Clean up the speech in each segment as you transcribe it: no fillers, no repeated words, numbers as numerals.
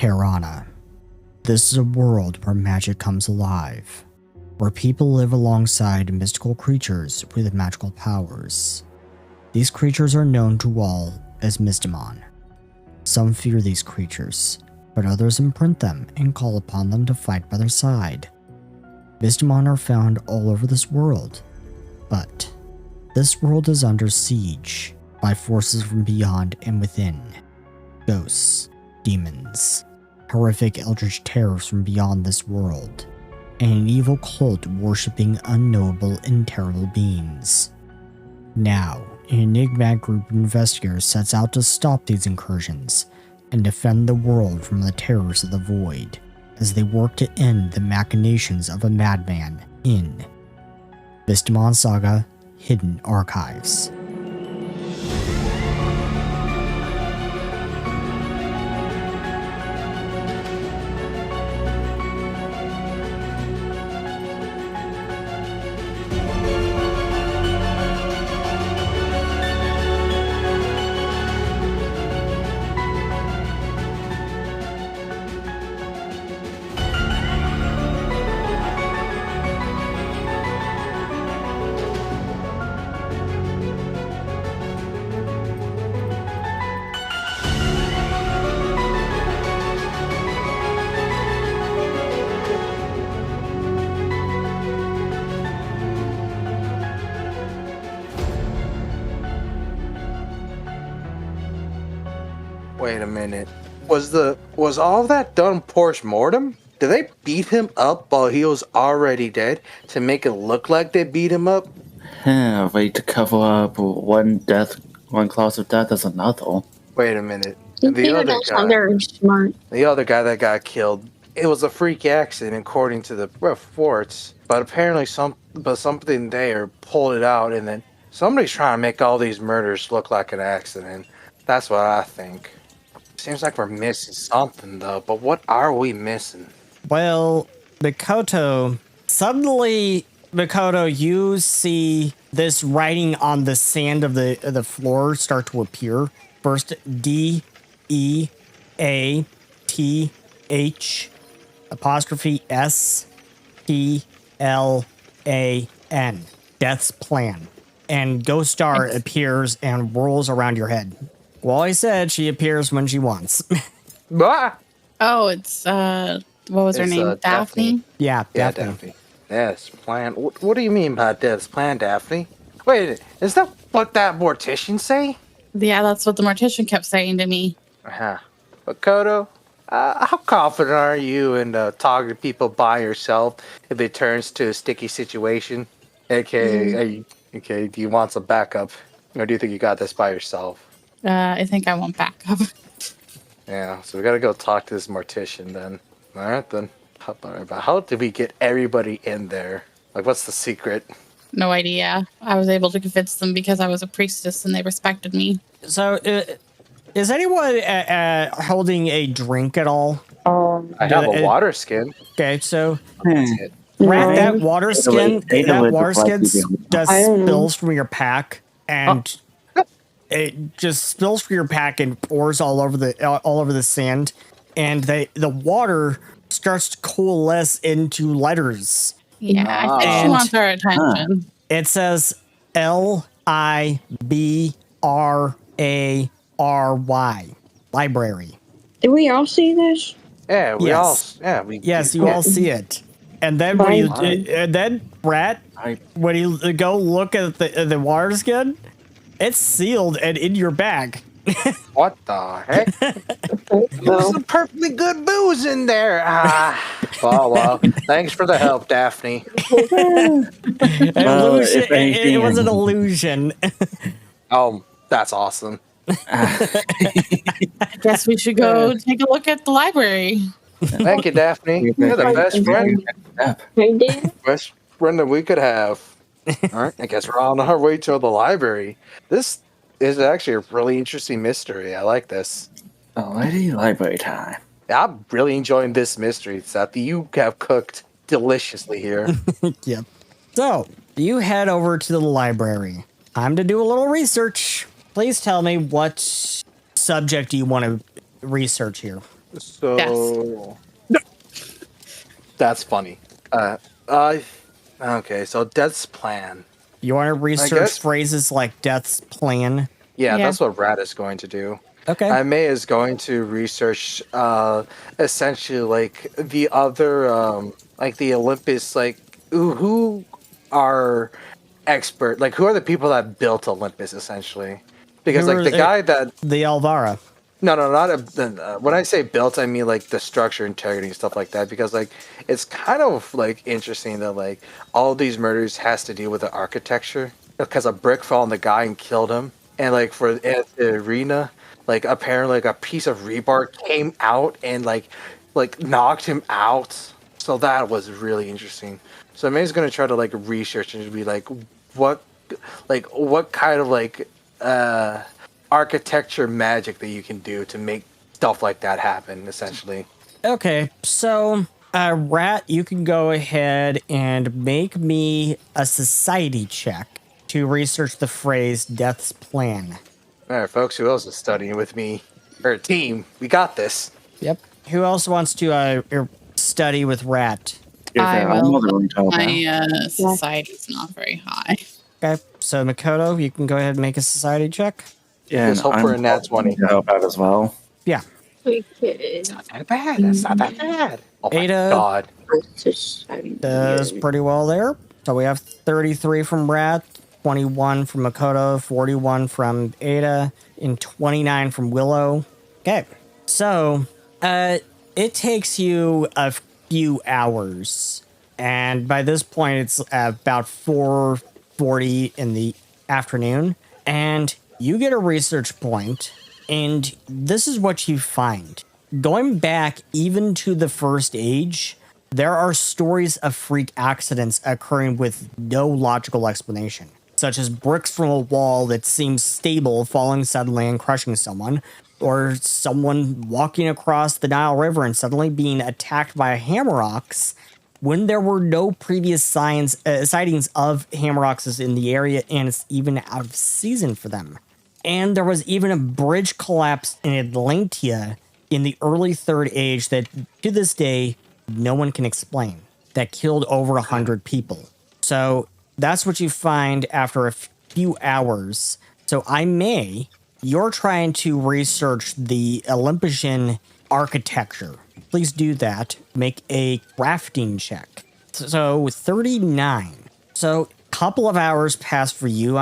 Tirana. This is a world where magic comes alive, where people live alongside mystical creatures with magical powers. These creatures are known to all as Mystimon. Some fear these creatures, but others imprint them and call upon them to fight by their side. Mystimon are found all over this world, but this world is under siege by forces from beyond and within. Ghosts, demons, horrific eldritch terrors from beyond this world, and an evil cult worshipping unknowable and terrible beings. Now, an enigmatic group of investigators sets out to stop these incursions and defend the world from the terrors of the void, as they work to end the machinations of a madman in Mystimon Saga: Hidden Archives. Wait a minute. Was all that done post-mortem? Did they beat him up while he was already dead to make it look like they beat him up? A way to cover up one cause of death as another. Wait a minute. The other guy that got killed, it was a freak accident according to the reports. But apparently something there pulled it out, and then somebody's trying to make all these murders look like an accident. That's what I think. Seems like we're missing something, though. But what are we missing? Well, Mikoto, suddenly, you see this writing on the sand of the floor start to appear. First, DEATHSPLAN. Death's plan. And Ghost Star appears and whirls around your head. Well, I said she appears when she wants. Ah! Oh, it's, what was her name? Daphne? Yeah, Daphne. Death's plan. What do you mean by Death's plan, Daphne? Wait, is that what that mortician say? Yeah, that's what the mortician kept saying to me. Uh-huh. But Kodo, how confident are you in talking to people by yourself if it turns to a sticky situation? Okay, do you want some backup? Or do you think you got this by yourself? I think I want backup. Yeah, so we gotta go talk to this mortician then. Alright then. How did we get everybody in there? Like, what's the secret? No idea. I was able to convince them because I was a priestess and they respected me. So, is anyone holding a drink at all? I have a water skin. Okay, so Right. that water skin does spills from your pack, and it just spills from your pack and pours all over the sand, and the water starts to coalesce into letters. Yeah, I think she wants our attention. It says LIBRARY, library. Did we all see this? Yeah, you all see it. And then Brett, when you go look at the water skin, it's sealed and in your bag. What the heck? There's some perfectly good booze in there. Well, thanks for the help, Daphne. It was an illusion. Oh, that's awesome. I guess we should go take a look at the library. Thank you, Daphne. You're the best friend. Best friend that we could have. All right, I guess we're on our way to the library. This is actually a really interesting mystery. I like this. Alrighty, library time. I'm really enjoying this mystery that you have cooked deliciously here. Yep. So, you head over to the library. Time to do a little research. Please tell me what subject you want to research here. So that's funny. Okay, so Death's plan. You want to research phrases like Death's plan? Yeah, that's what Rat is going to do. Okay. May is going to research essentially like the other like the Olympus, like who are expert, like who are the people that built Olympus essentially, because like the guy that the Alvara. No, not when I say built, I mean like the structure, integrity, and stuff like that. Because like it's kind of like interesting that like all these murders has to do with the architecture. Because a brick fell on the guy and killed him, and like for at the arena, like apparently like a piece of rebar came out and like knocked him out. So that was really interesting. So May's gonna try to like research and be like, what kind of like architecture magic that you can do to make stuff like that happen, essentially. Okay, so Rat, you can go ahead and make me a society check to research the phrase Death's plan. All right, folks, who else is studying with me? Or team, we got this. Yep. Who else wants to study with Rat? I will. My society's not very high. Okay, so Makoto, you can go ahead and make a society check. Yeah, let's hope for a nat 20 to help out as well. Yeah. It's not that bad. It's not that bad. Oh my Ada god. Does pretty well there. So we have 33 from Rat, 21 from Makoto, 41 from Ada, and 29 from Willow. Okay. So it takes you a few hours. And by this point, it's about 4:40 in the afternoon. And you get a research point, and this is what you find. Going back even to the First Age, there are stories of freak accidents occurring with no logical explanation, such as bricks from a wall that seems stable falling suddenly and crushing someone, or someone walking across the Nile River and suddenly being attacked by hammerocks when there were no previous sightings of hammerocks in the area, and it's even out of season for them. And there was even a bridge collapse in Atlantia in the early Third Age that, to this day, no one can explain, that killed over 100 people. So that's what you find after a few hours. So you're trying to research the Olympian architecture. Please do that. Make a crafting check. So 39. So a couple of hours pass for you,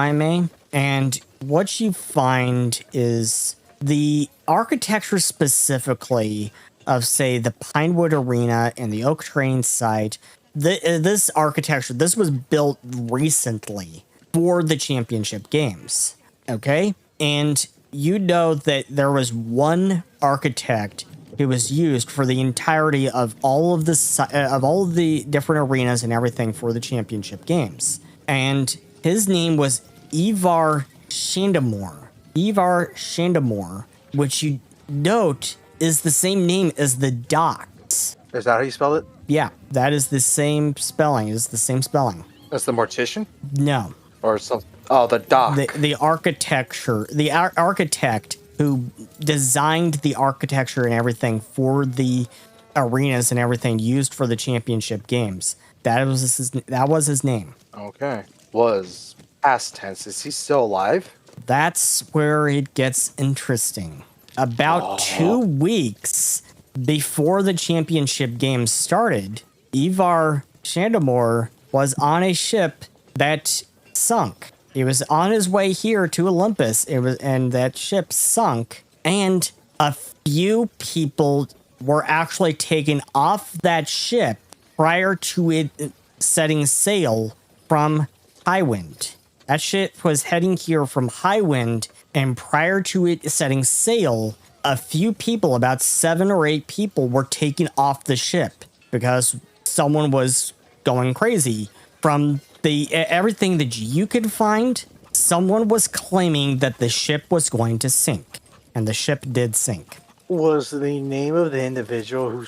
and what you find is the architecture specifically of, say, the Pinewood Arena and the Oak Train site. This architecture, this was built recently for the championship games. Okay? And you know that there was one architect who was used for the entirety of all of the different arenas and everything for the championship games. And his name was Ivar Shandamore. Ivar Shandamore, which you note is the same name as the docks. Is that how you spell it? Yeah, that is the same spelling. It's the same spelling. That's the mortician? No. Or something. Oh, the dock. The architecture. The architect who designed the architecture and everything for the arenas and everything used for the championship games. That was his name. Okay. Was past tense. Is he still alive? That's where it gets interesting. About 2 weeks before the championship games started, Ivar Shandamore was on a ship that sunk. He was on his way here to Olympus. And that ship sunk, and a few people were actually taken off that ship prior to it setting sail from Highwind. That ship was heading here from Highwind, and prior to it setting sail, a few people, about 7 or 8 people, were taken off the ship because someone was going crazy. From everything that you could find, someone was claiming that the ship was going to sink, and the ship did sink. Was the name of the individual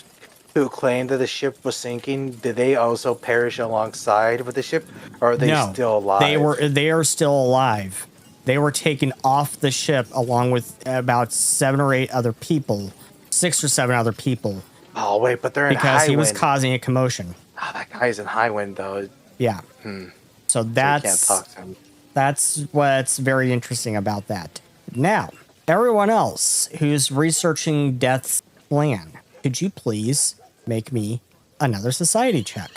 who claimed that the ship was sinking, did they also perish alongside with the ship, or are they still alive? They are still alive. They were taken off the ship along with about 7 or 8 other people 6 or 7 other people Oh wait, but they're in because high he was wind. causing a commotion. Oh, that guy's in high wind though. Yeah. So So you can't that's talk to him. that's what's very interesting about that. Now, everyone else who's researching Death's plan, could you please make me another society check?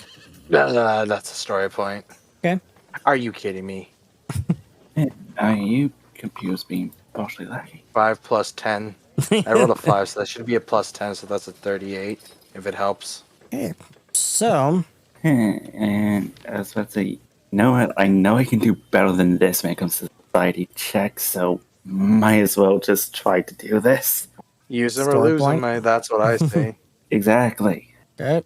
That's a story point. Okay. Are you kidding me? You computers being partially lucky. 5 plus 10. I rolled a 5, so that should be a plus 10, so that's a 38, if it helps. Okay. So, And I was about to say, I know I can do better than this when it comes to society checks, so might as well just try to do this. Use them or Story lose point. them, that's what I say. Exactly. okay.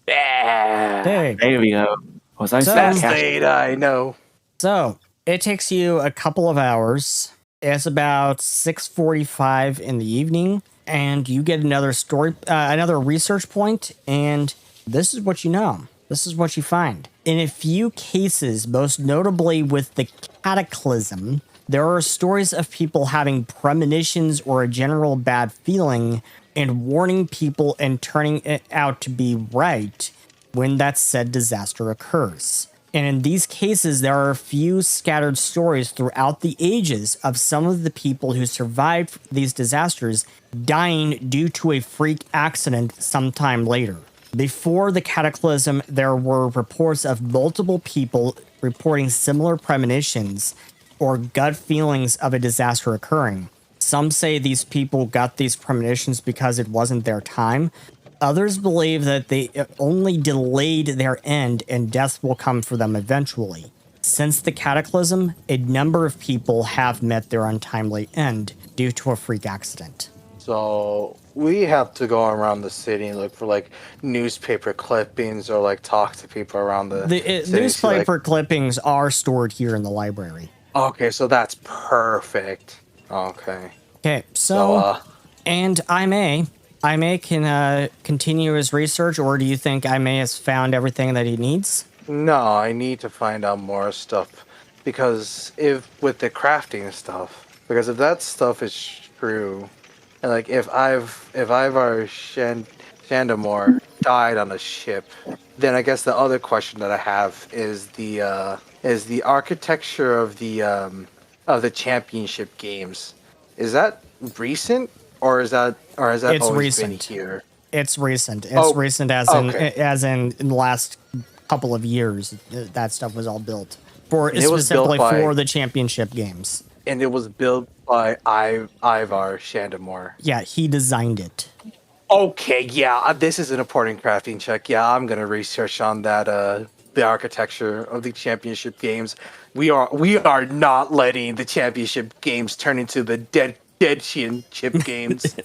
Yeah. Okay. There we go. Was I So- Best saying date I know. So, it takes you a couple of hours. It's about 6:45 in the evening, and you get another research point, and this is what you know. This is what you find. In a few cases, most notably with the cataclysm, there are stories of people having premonitions or a general bad feeling and warning people and turning it out to be right when that said disaster occurs. And in these cases, there are a few scattered stories throughout the ages of some of the people who survived these disasters dying due to a freak accident sometime later. Before the cataclysm, there were reports of multiple people reporting similar premonitions or gut feelings of a disaster occurring. Some say these people got these premonitions because it wasn't their time. Others believe that they only delayed their end and death will come for them eventually. Since the cataclysm, a number of people have met their untimely end due to a freak accident. So we have to go around the city and look for like newspaper clippings or like talk to people around the city. Newspaper clippings are stored here in the library. Okay, so that's perfect. Okay. Okay, so, So, and I may can continue his research, or do you think I may has found everything that he needs? no, I need to find out more stuff because if with the crafting stuff, because if that stuff is true, and like if Ivar Shandamore died on a ship, then I guess the other question that I have is the architecture of the championship games. Is that recent or is that It's always recent. been here? It's recent. It's Oh, recent okay. as in the last couple of years. That stuff was all built for And it was built specifically by- for the championship games. And it was built by Ivar Shandamore. Yeah, he designed it. Okay, yeah, this is an important crafting check. Yeah, I'm gonna research on that. The architecture of the championship games. We are not letting the championship games turn into the dead championship games.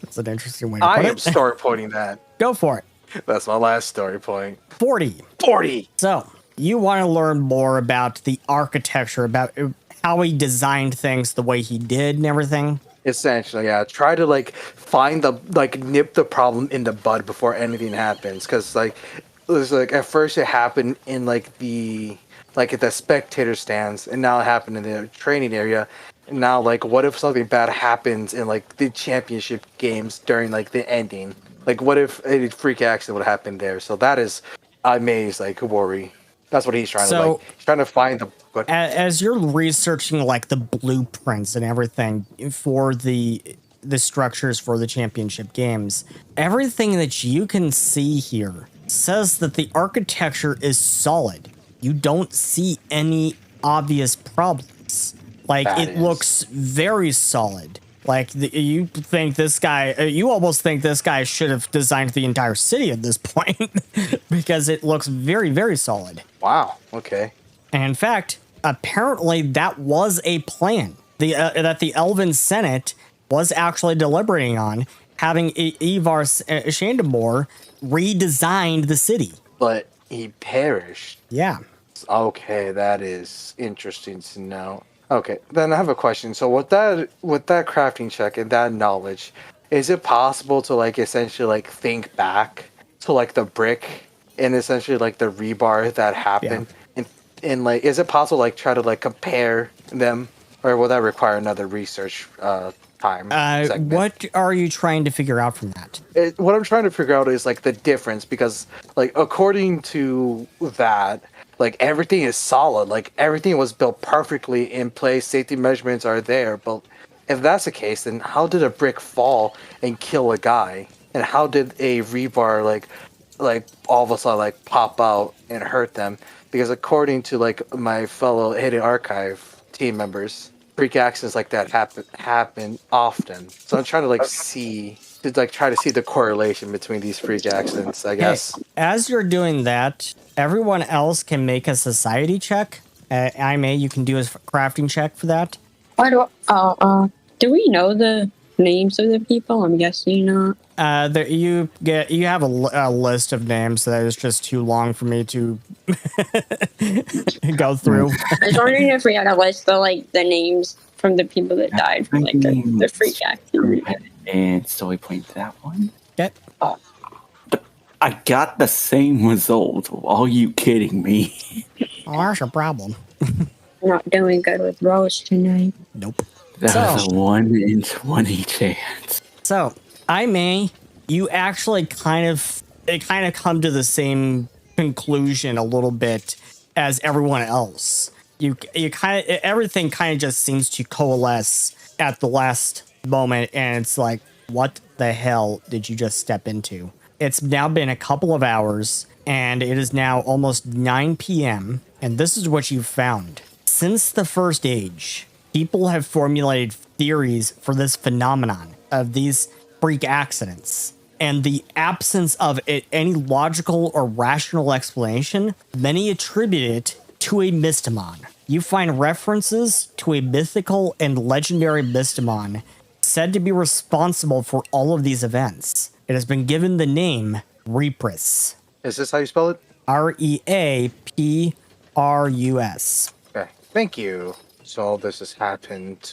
It's an interesting way to I put am it. story pointing that. Go for it. That's my last story point. 40. 40. So, you want to learn more about the architecture, about how he designed things the way he did and everything? Essentially, yeah. Try to nip the problem in the bud before anything happens, because it was like at first it happened in at the spectator stands, and now it happened in the training area. And now, what if something bad happens in the championship games during the ending? What if a freak accident would happen there? So that is May's worry. That's what he's trying to he's trying to find the. As you're researching the blueprints and everything for the structures for the championship games, everything that you can see here says that the architecture is solid. You don't see any obvious problems. It looks very solid. You think this guy, you almost think this guy should have designed the entire city at this point because it looks very, very solid. Wow. Okay. And in fact, apparently that was a plan that the Elven Senate was actually deliberating on, having Ivar Shandamore redesigned the city. But he perished. Yeah. Okay, that is interesting to know. Okay, then I have a question. So with that crafting check and that knowledge, is it possible to essentially think back to the brick and essentially the rebar that happened? Yeah. And is it possible try to compare them, or will that require another research time segment. What are you trying to figure out from that? What I'm trying to figure out is like the difference, because like according to that, like everything is solid, like everything was built perfectly in place, safety measurements are there. But if that's the case, then how did a brick fall and kill a guy? And how did a rebar like all of a sudden like pop out and hurt them? Because according to like my fellow Hidden Archive team members, freak accidents like that happen often. So I'm trying to try to see the correlation between these freak accidents, I guess. Okay. As you're doing that, everyone else can make a society check. You can do a crafting check for that. Do we know the names of the people? I'm guessing not. You have a list of names that is just too long for me to go through. I was wondering if we had a list of like the names from the people that died from like the freak accident. And so we point to that one. Okay. I got the same result. Are you kidding me? Oh, that's a problem. Not doing good with rolls tonight. Nope. That was a 1 in 20 chance. So, you actually kind of come to the same conclusion a little bit as everyone else. Everything kind of just seems to coalesce at the last moment, and it's like, what the hell did you just step into? It's now been a couple of hours, and it is now almost 9 p.m., and this is what you've found. Since the First Age, people have formulated theories for this phenomenon of these freak accidents. And the absence of any logical or rational explanation, many attribute it to a Mystimon. You find references to a mythical and legendary Mystimon said to be responsible for all of these events. It has been given the name Reprus. Is this how you spell it? Reaprus. Okay, thank you. So all this has happened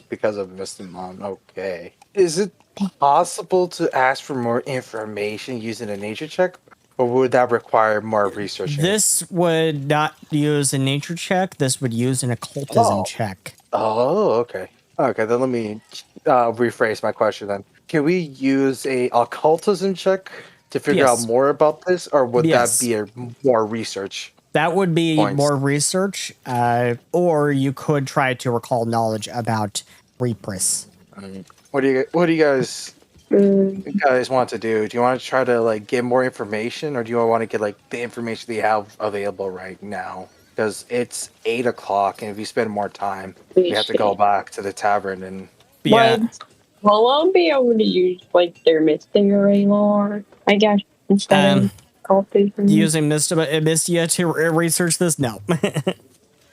because of Mystimon. Okay. Is it possible to ask for more information using a nature check? Or would that require more research? This would not use a nature check. This would use an occultism check. Oh, okay. Okay, then let me rephrase my question then. Can we use a occultism check to figure out more about this? Or would that be more research? That would be more research, or you could try to recall knowledge about Reprus. What do you guys want to do? Do you want to try to like get more information, or do you want to get like the information they have available right now? Because it's 8 o'clock, and if you spend more time, we have to go back to the tavern and. Yeah. Well, I'll be able to use like their mystery lore, I guess, instead of. Using Mystia to research this? No.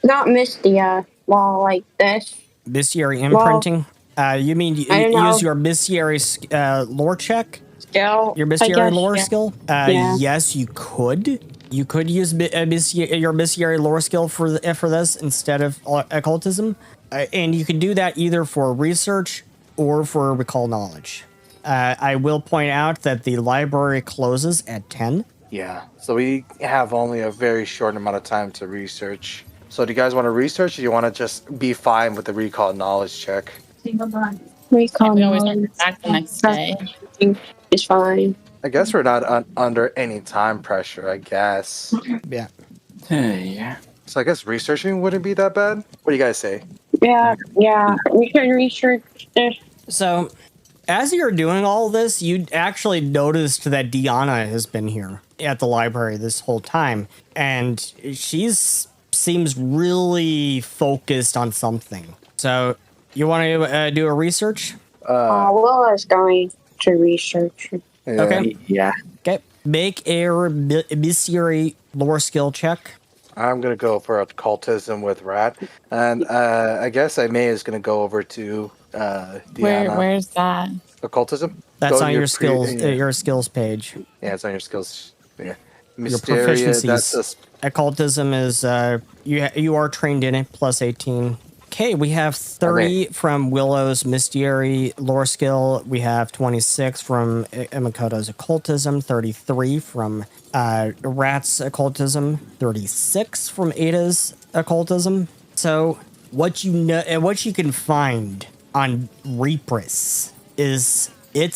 Not Mystia. Well, like this. Bestiary imprinting? You mean use your bestiary lore check? Skill? Your bestiary lore skill? Yes, you could. You could use your bestiary lore skill for this instead of occultism. And you can do that either for research or for recall knowledge. I will point out that the library closes at 10. Yeah, so we have only a very short amount of time to research. So do you guys want to research, or do you want to just be fine with the recall knowledge check? Recall we always come back the next day. It's fine. I guess we're not under any time pressure, I guess. Yeah. Yeah. So I guess researching wouldn't be that bad? What do you guys say? Yeah, we can research this. So, as you're doing all this, you actually noticed that Deanna has been here at the library this whole time, and seems really focused on something. So, you want to do a research? Willa's going to research. Okay. Yeah. Okay. Make a bestiary lore skill check. I'm going to go for occultism with Rat, and I guess is going to go over to Deanna. Where's that? Occultism? That's on your skills. Your skills page. Yeah, it's on your skills. Yeah. Your proficiencies. Occultism is you are trained in it, plus 18. Okay, we have 30 from Willow's Mystiary lore skill. We have 26 from Makoto's occultism, 33 from Rat's occultism, 36 from Ada's occultism. So what you know and what you can find on Repress is it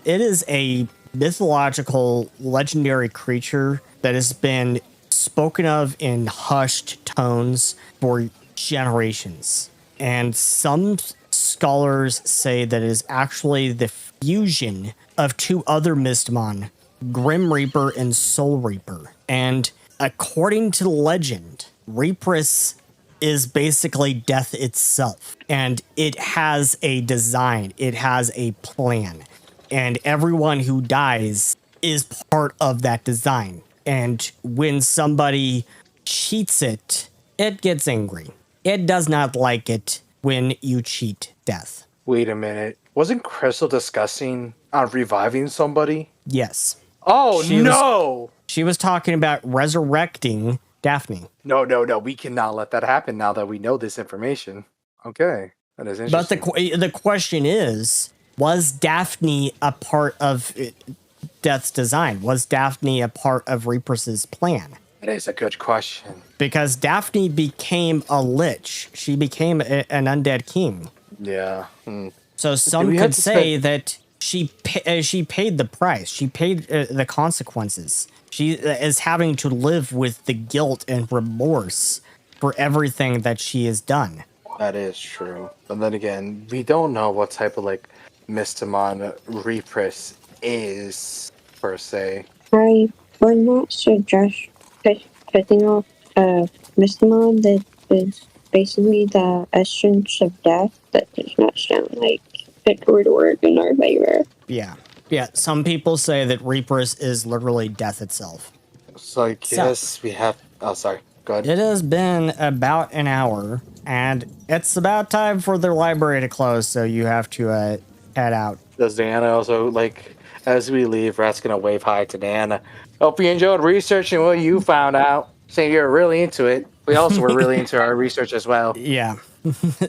is a mythological legendary creature that has been spoken of in hushed tones for generations. And some scholars say that it is actually the fusion of two other Mystimon, Grim Reaper and Soul Reaper. And according to legend, Repress is basically death itself. And it has a design, it has a plan. And everyone who dies is part of that design. And when somebody cheats it, it gets angry. It does not like it when you cheat death. Wait a minute. Wasn't Crystal discussing reviving somebody? Yes. Oh, no! She was talking about resurrecting Daphne. No. We cannot let that happen now that we know this information. Okay. That is interesting. But the question is, was Daphne a part of Death's design? Was Daphne a part of Repress's plan? That is a good question. Because Daphne became a lich. She became an undead king. Yeah. So some could say that she paid the price. She paid the consequences. She is having to live with the guilt and remorse for everything that she has done. That is true. But then again, we don't know what type of Mystimon Repress is, per se. I would not suggest picking off Mystimon that is basically the essence of death. That does not sound like it would work in our favor. Yeah. Some people say that Repress is literally death itself. So I guess we have... Oh, sorry. Go ahead. It has been about an hour, and it's about time for the library to close, so you have to head out. Does Diana also, as we leave, Rat's going to wave hi to Diana. Hope you enjoyed researching what you found out. Saying you're really into it. We also were really into our research as well. Yeah.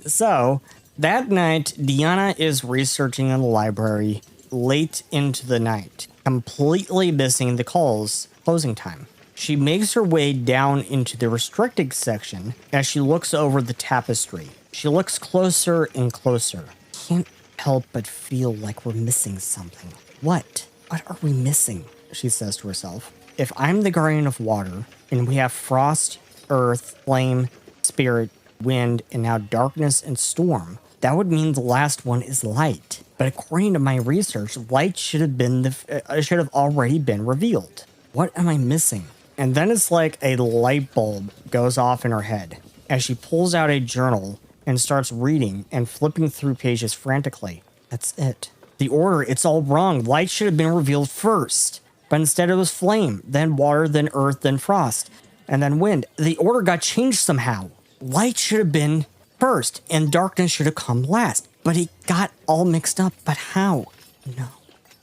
So, that night, Diana is researching in the library late into the night, completely missing the closing time. She makes her way down into the restricted section as she looks over the tapestry. She looks closer and closer. Can't help but feel like we're missing something. What? What are we missing? She says to herself. If I'm the guardian of water, and we have frost, earth, flame, spirit, wind, and now darkness and storm, that would mean the last one is light. But according to my research, light should have already been revealed. What am I missing? And then it's like a light bulb goes off in her head as she pulls out a journal and starts reading and flipping through pages frantically. That's it. The order, it's all wrong. Light should have been revealed first. But instead it was flame, then water, then earth, then frost, and then wind. The order got changed somehow. Light should have been first, and darkness should have come last. But it got all mixed up. But how? No.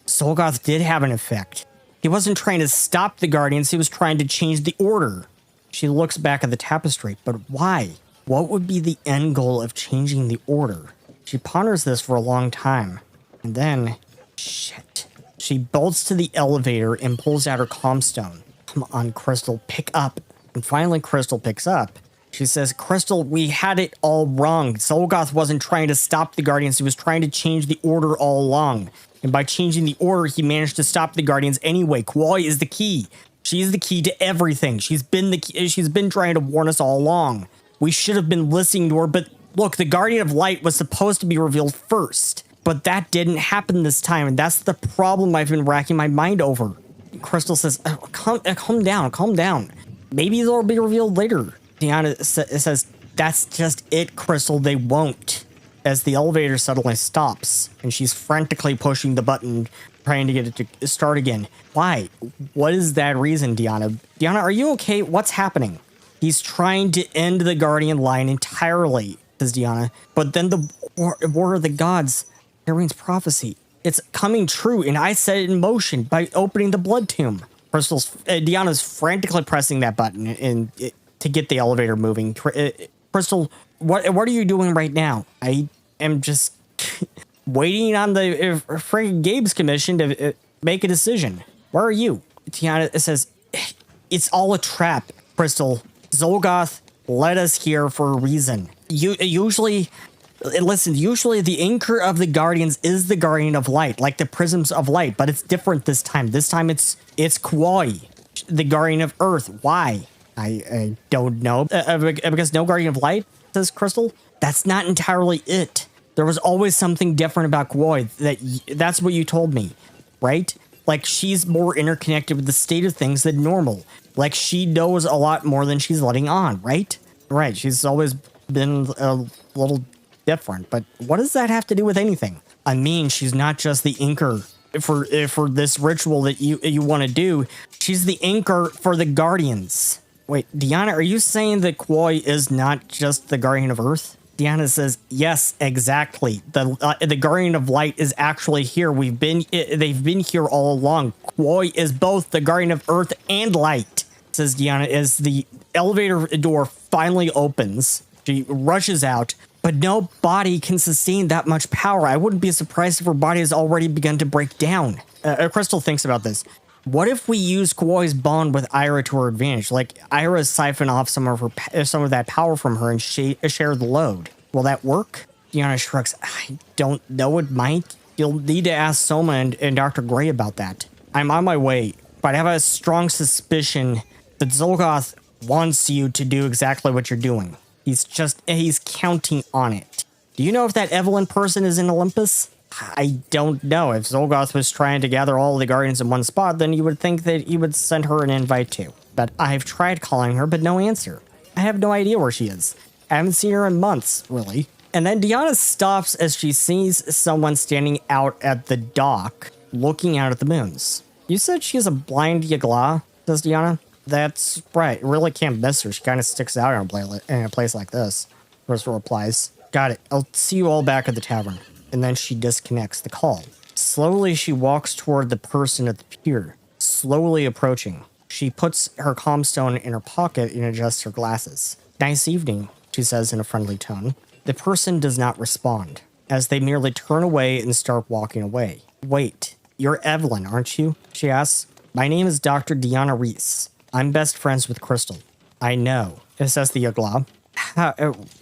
Solgoth did have an effect. He wasn't trying to stop the Guardians, he was trying to change the order. She looks back at the tapestry, but why? What would be the end goal of changing the order? She ponders this for a long time. And then, shit. She bolts to the elevator and pulls out her comstone. Come on, Crystal, pick up. And finally, Crystal picks up. She says, Crystal, we had it all wrong. Solgoth wasn't trying to stop the Guardians, he was trying to change the order all along. And by changing the order, he managed to stop the Guardians anyway. Kwai is the key. She's the key to everything. She's been trying to warn us all along. We should have been listening to her, but look, the Guardian of Light was supposed to be revealed first. But that didn't happen this time, and that's the problem I've been racking my mind over. Crystal says, calm down. Maybe they'll be revealed later. Diana says, that's just it, Crystal, they won't. As the elevator suddenly stops, and she's frantically pushing the button, trying to get it to start again. Why? What is that reason, Diana? Diana, are you okay? What's happening? He's trying to end the Guardian line entirely, says Diana. But then the War of the Gods, Irene prophecy, it's coming true, and I set it in motion by opening the blood tomb. Diana's frantically pressing that button to get the elevator moving. Crystal, what are you doing right now? I am just waiting on the friggin' Gabe's commission to make a decision. Where are you? Diana says, it's all a trap, Crystal. Zolgoth led us here for a reason. Usually Listen, usually the anchor of the guardians is the guardian of light, like the prisms of light, but it's different this time. This time it's Kwoi, the guardian of earth. Why? I don't know. Because no guardian of light, says Crystal. That's not entirely it. There was always something different about Kwoi. That's what you told me, right? Like, she's more interconnected with the state of things than normal. Like, she knows a lot more than she's letting on, right? Right, she's always been a little different, but what does that have to do with anything? I mean, she's not just the anchor for this ritual that you want to do. She's the anchor for the guardians. Wait, Deanna, are you saying that Kwoi is not just the guardian of Earth? Deanna says, yes, exactly. The guardian of light is actually here. They've been here all along. Kwoi is both the guardian of Earth and light, says Deanna, as the elevator door finally opens. She rushes out, but no body can sustain that much power. I wouldn't be surprised if her body has already begun to break down. Crystal thinks about this. What if we use Kwoi's bond with Ira to her advantage? Like, Ira siphon off some of that power from her and share the load. Will that work? Deanna shrugs. I don't know. It might. You'll need to ask Soma and Dr. Gray about that. I'm on my way, but I have a strong suspicion that Zolgoth wants you to do exactly what you're doing. He's counting on it. Do you know if that Evelyn person is in Olympus? I don't know. If Zolgoth was trying to gather all the guardians in one spot, then you would think that he would send her an invite too. But I've tried calling her, but no answer. I have no idea where she is. I haven't seen her in months, really. And then Deanna stops as she sees someone standing out at the dock, looking out at the moons. You said she's a blind Yagla, says Deanna. That's right. Really can't miss her. She kind of sticks out in a place like this. Crystal replies, got it. I'll see you all back at the tavern. And then she disconnects the call. Slowly, she walks toward the person at the pier, slowly approaching. She puts her comstone in her pocket and adjusts her glasses. Nice evening, she says in a friendly tone. The person does not respond, as they merely turn away and start walking away. Wait, you're Evelyn, aren't you? She asks. My name is Dr. Deanna Reese. I'm best friends with Crystal. I know, says the Yagla.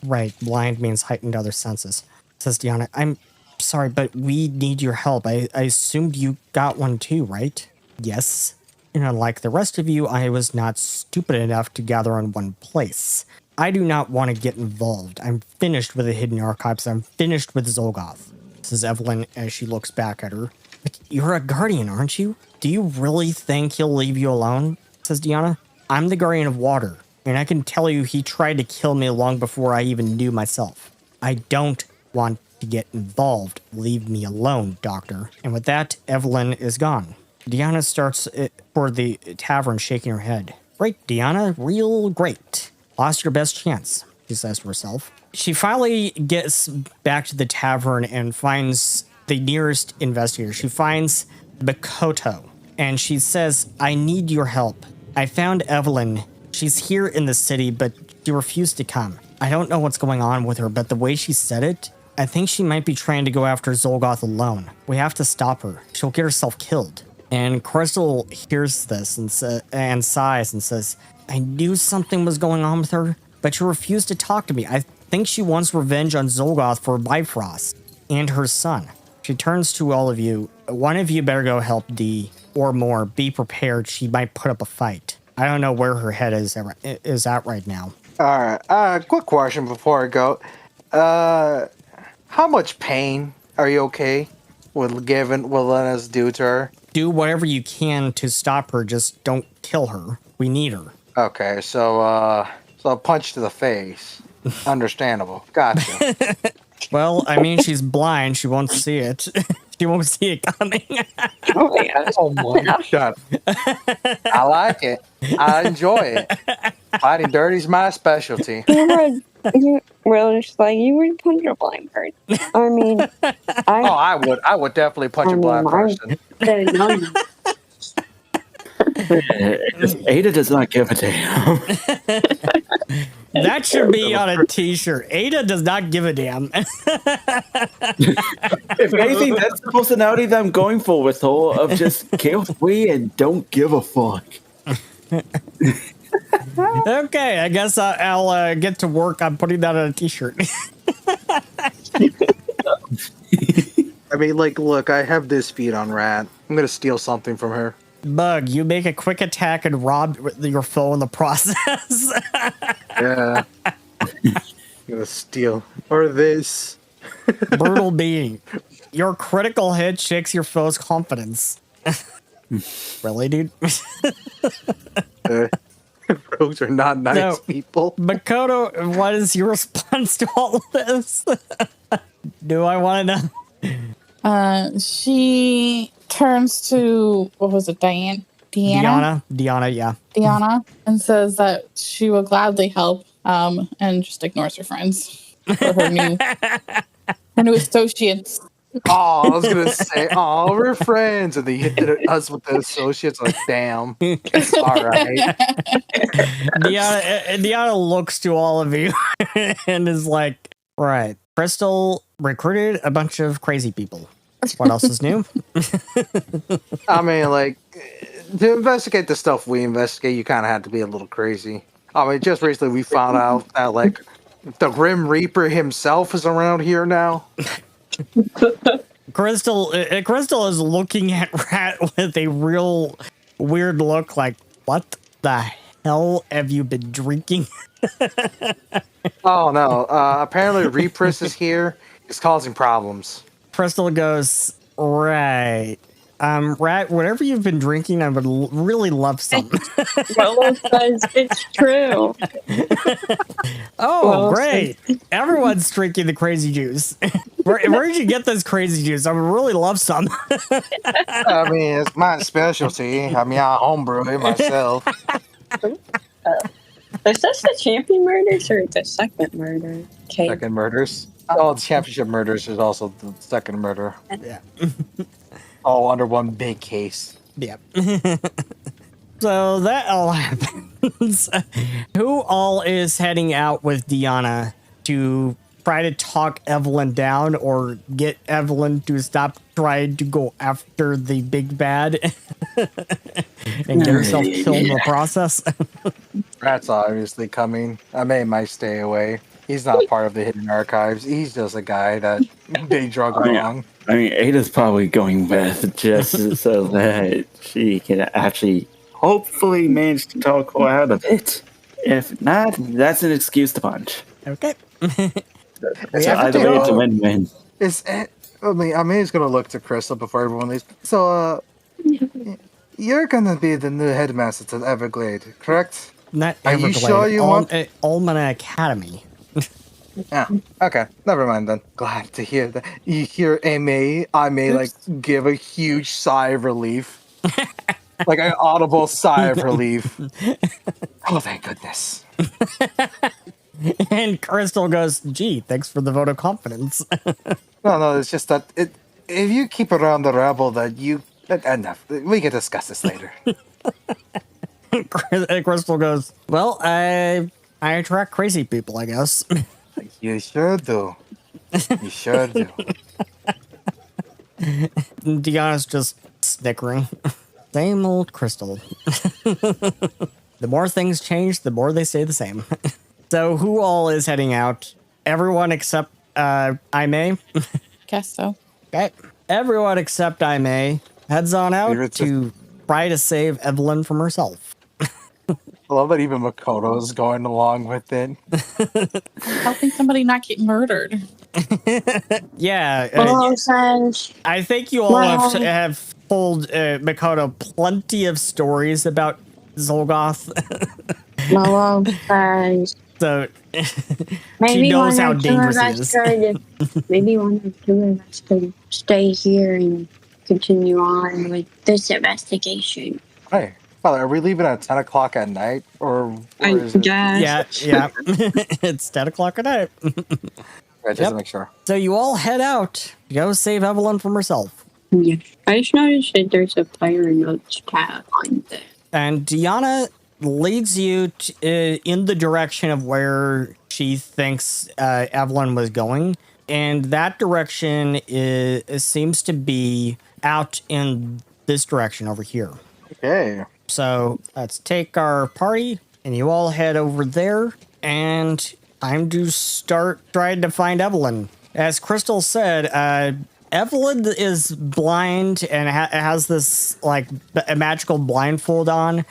Right, blind means heightened other senses, says Deanna. I'm sorry, but we need your help. I assumed you got one too, right? Yes. And unlike the rest of you, I was not stupid enough to gather in one place. I do not want to get involved. I'm finished with the hidden archives. I'm finished with Zolgoth, says Evelyn as she looks back at her. But you're a guardian, aren't you? Do you really think he'll leave you alone? Says Deanna. I'm the guardian of water, and I can tell you he tried to kill me long before I even knew myself. I don't want to get involved. Leave me alone, Doctor. And with that, Evelyn is gone. Deanna starts for the tavern, shaking her head. Great, Deanna, real great. Lost your best chance, she says to herself. She finally gets back to the tavern and finds the nearest investigator. She finds Bakoto, and she says, I need your help. I found Evelyn. She's here in the city, but she refused to come. I don't know what's going on with her, but the way she said it, I think she might be trying to go after Zolgoth alone. We have to stop her. She'll get herself killed. And Crystal hears this and sighs and says, I knew something was going on with her, but she refused to talk to me. I think she wants revenge on Zolgoth for Bifrost and her son. She turns to all of you. One of you better go help Dee, or more. Be prepared. She might put up a fight. I don't know where her head is at right now. All right. Quick question before I go. How much pain are you okay with letting us do to her? Do whatever you can to stop her. Just don't kill her. We need her. Okay, so a punch to the face. Understandable. Gotcha. Well, I mean, she's blind. She won't see it. She won't see it coming. Oh my God. I like it. I enjoy it. Fighting dirty's my specialty. You would punch a blind person. I mean, I would definitely punch a blind person. Ada does not give a damn. That should be on a t-shirt. Ada does not give a damn. If anything, that's the personality that I'm going for with her, of just carefree and don't give a fuck. Okay, I guess I'll get to work on putting that on a t-shirt. I mean, like, look, I have this feed on Rat. I'm gonna steal something from her. Bug, you make a quick attack and rob your foe in the process. Yeah. I'm gonna steal. Or this. Brutal being. Your critical hit shakes your foe's confidence. Really, dude? Rogues are not nice people. Makoto, what is your response to all of this? Do I want to know? She turns to, what was it, Diana, yeah. Diana, and says that she will gladly help, and just ignores her friends for her new associates. Oh, I was gonna say, oh, we're friends, and they hit us with the associates. Like, damn, all right. Diana looks to all of you and is like, right, Crystal recruited a bunch of crazy people. What else is new? I mean, like, to investigate the stuff we investigate, you kind of had to be a little crazy. I mean, just recently we found out that, like, the Grim Reaper himself is around here now. Crystal is looking at Rat with a real weird look, like, what the hell have you been drinking? Oh no! Apparently, Repress is here. It's causing problems. Crystal goes, right. Rat, whatever you've been drinking, I would really love some. Well, says it's true. Oh, Well, great. Everyone's drinking the crazy juice. Where did you get this crazy juice? I would really love some. I mean, it's my specialty. I mean, I homebrew it myself. Is this the champion murders or the second murder? Okay. Second murders. Oh, the championship murders is also the second murder. Yeah. All under one big case. Yeah. So that all happens. Who all is heading out with Diana to try to talk Evelyn down or get Evelyn to stop trying to go after the big bad and get herself killed in the process? Rat's obviously coming. I might stay away. He's not part of the hidden archives. He's just a guy that they drug along. I mean, Ada's probably going with just so that she can actually hopefully manage to talk her out of it. If not, that's an excuse to punch. Okay. So either way, it's a win-win. I mean, he's gonna look to Crystal before everyone leaves. So, you're gonna be the new headmaster at Everglade, correct? Not Are you Everglade. sure you want? Almana Academy. Yeah. Okay. Never mind then. Glad to hear that. You hear I may like give a huge sigh of relief, like an audible sigh of relief. Oh, thank goodness. And Crystal goes, gee, thanks for the vote of confidence. No, it's just that if you keep around the rebel, that you enough. We can discuss this later. Crystal goes, well, I attract crazy people, I guess. You sure do. You sure do. Diana's just snickering. Same old Crystal. The more things change, the more they stay the same. So who all is heading out? Everyone except I May. Guess so. Okay. Everyone except I May heads on out to try to save Evelyn from herself. I love that even Makoto is going along with it. Helping somebody not get murdered. Yeah. I think you all have told Makoto plenty of stories about Zolgoth. So she knows how dangerous it is. Maybe one or two of us could stay here and continue on with this investigation. Hey, Father, are we leaving at 10 o'clock at night? Or is it? Yeah. It's 10 o'clock at night. Right, just to make sure. So you all head out to go save Evelyn from herself. Yeah. I just noticed that there's a player notes tab on there. And Diana leads you in the direction of where she thinks Evelyn was going. And that direction seems to be out in this direction over here. Okay. So let's take our party and you all head over there. And time to start trying to find Evelyn. as Crystal said, Evelyn is blind and has this like a magical blindfold on.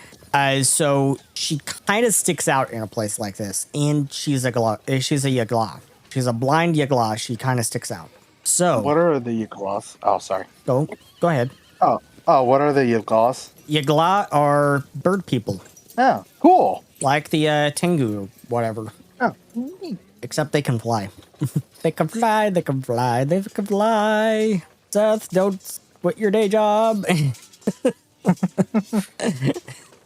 So she kind of sticks out in a place like this, and she's a Yagla. She's a blind Yagla. She kind of sticks out. So What are the Yaglas? Oh, sorry. Go ahead. Oh, what are the Yaglas? Yagla are bird people. Oh, cool. Like the Tengu or whatever. Oh, except they can fly. They can fly, they can fly, they can fly. Seth, don't quit your day job.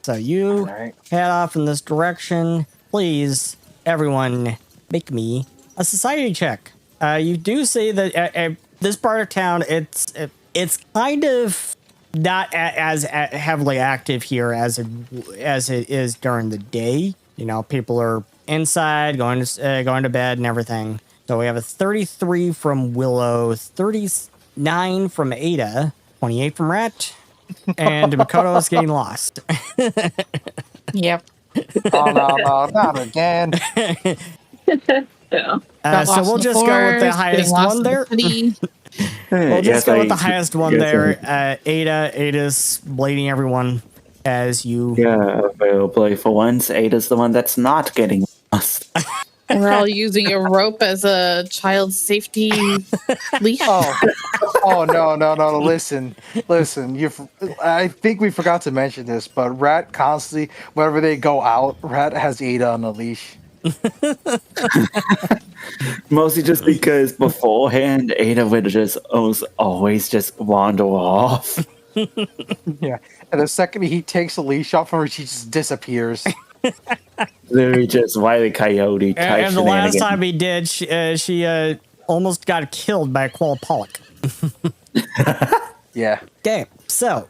So you head off in this direction. Please, everyone, make me a society check. You do see that this part of town, it's kind of not as heavily active here as it is during the day. You know, people are inside, going to bed and everything. So we have a 33 from Willow, 39 from Ada, 28 from Rat, and Makoto is getting lost. Yep. Oh, no, not again. Yeah. So we'll just go with the highest one there. We'll just go with the highest one there. Ada's bleeding everyone as you. Yeah, we'll play for once. Ada's the one that's not getting lost. We're all using a rope as a child safety leash. Oh no! Listen. I think we forgot to mention this, but Rat constantly, whenever they go out, Rat has Ada on a leash. Mostly just because beforehand, Ada would just always just wander off. Yeah, and the second he takes the leash off from her, she just disappears. Literally just Wile E. Coyote type and the last time he did, she almost got killed by a Qual Pollock. Yeah. Okay, so